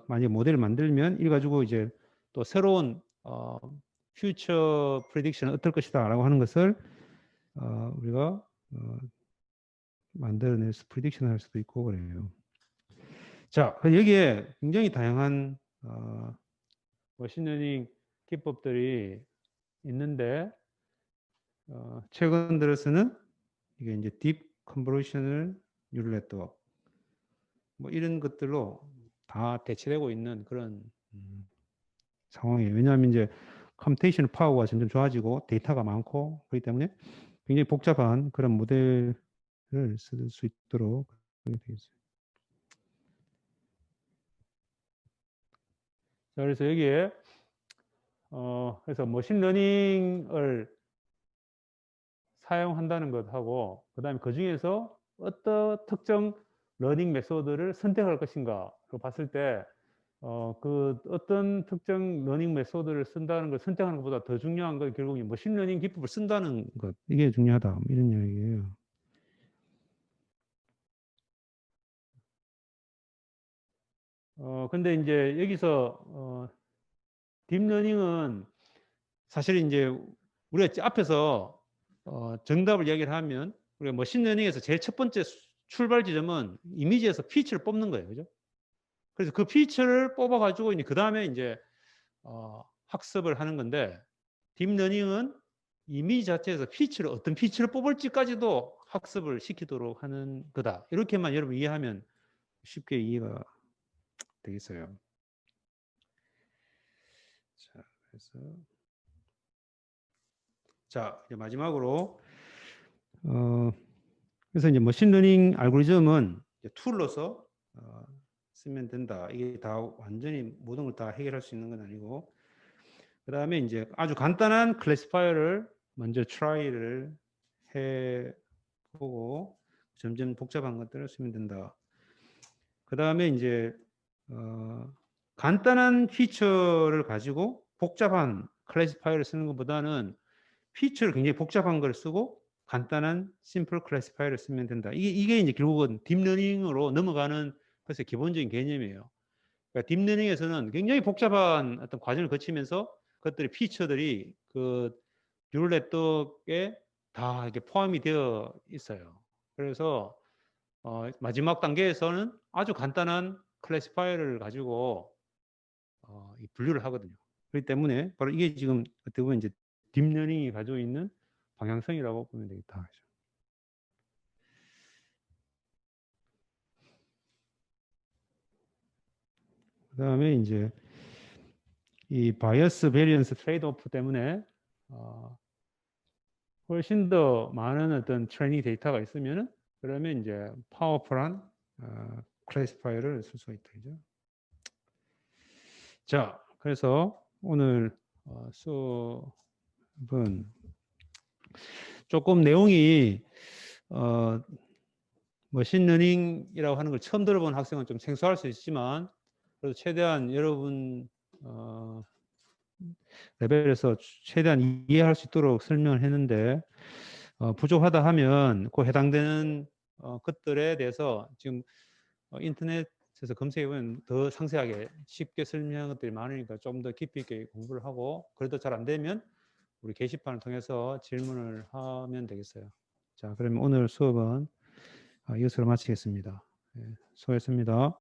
만약 모델을 만들면 이걸 가지고 이제 또 새로운 퓨처 프레딕션은 어떨 것이다라고 하는 것을 우리가 만들어내서 프리딕션 할 수도 있고 그래요. 자, 여기에 굉장히 다양한 머신러닝 기법들이 있는데 최근 들어서는 이게 이제 딥 컨볼루셔널 뉴럴 네트워크 뭐 이런 것들로 다 대체되고 있는 그런 상황이에요. 왜냐하면 이제 컴퓨테이션 파워가 점점 좋아지고 데이터가 많고 그렇기 때문에 굉장히 복잡한 그런 모델을 쓸 수 있도록 그렇게 되어 있어요. 자, 그래서 여기에 그래서 머신러닝을 사용한다는 것하고 그다음에 그 중에서 어떤 특정 러닝 메소드를 선택할 것인가로 봤을 때 그 어떤 특정 러닝 메소드를 쓴다는 걸 선택하는 것보다 더 중요한 건 결국 머신러닝 기법을 쓴다는 것 이게 중요하다 이런 이야기예요. 근데 이제 여기서 딥러닝은 사실 이제 우리가 앞에서 정답을 이야기를 하면 우리가 머신러닝에서 제일 첫 번째 출발 지점은 이미지에서 피처를 뽑는 거예요, 그죠? 그래서 그 피처를 뽑아가지고 이제 그 다음에 이제 학습을 하는 건데 딥러닝은 이미지 자체에서 피처를 어떤 피처를 뽑을지까지도 학습을 시키도록 하는 거다. 이렇게만 여러분 이해하면 쉽게 이해가 되겠어요. 자, 그래서 자 이제 마지막으로 그래서 이제 머신러닝 알고리즘은 툴로서 쓰면 된다. 이게 다 완전히 모든 걸 다 해결할 수 있는 건 아니고 그 다음에 이제 아주 간단한 클래시파이어를 먼저 트라이를 해보고 점점 복잡한 것들을 쓰면 된다. 그 다음에 이제 간단한 피처를 가지고 복잡한 클래시파이어를 쓰는 것보다는 피처를 굉장히 복잡한 걸 쓰고 간단한 심플 클래시파이어를 쓰면 된다. 이게 이제 결국은 딥러닝으로 넘어가는 것의 기본적인 개념이에요. 그러니까 딥러닝에서는 굉장히 복잡한 어떤 과정을 거치면서 그것들의 피처들이 그 뉴럴 네트워크에 다 이렇게 포함이 되어 있어요. 그래서 마지막 단계에서는 아주 간단한 클래시파이어를 가지고 분류를 하거든요. 그렇기 때문에 바로 이게 지금 어떻게 보면 이제 딥러닝이 가지고 있는 방향성이라고 보면 되겠다. 그 다음에 이제 이 바이어스 베리언스 트레이드 오프 때문에 훨씬 더 많은 어떤 트레이닝 데이터가 있으면은 그러면 이제 파워풀한 클래시파이어를 쓸 수 있다. 그죠? 자, 그래서 오늘 수업은 조금 내용이 머신러닝이라고 하는 걸 처음 들어본 학생은 좀 생소할 수 있지만 그래도 최대한 여러분 레벨에서 최대한 이해할 수 있도록 설명을 했는데 부족하다 하면 그 해당되는 것들에 대해서 지금 인터넷에서 검색해보면 더 상세하게 쉽게 설명한 것들이 많으니까 좀 더 깊이 있게 공부를 하고 그래도 잘 안 되면 우리 게시판을 통해서 질문을 하면 되겠어요. 자, 그러면 오늘 수업은 이것으로 마치겠습니다. 네, 수고했습니다.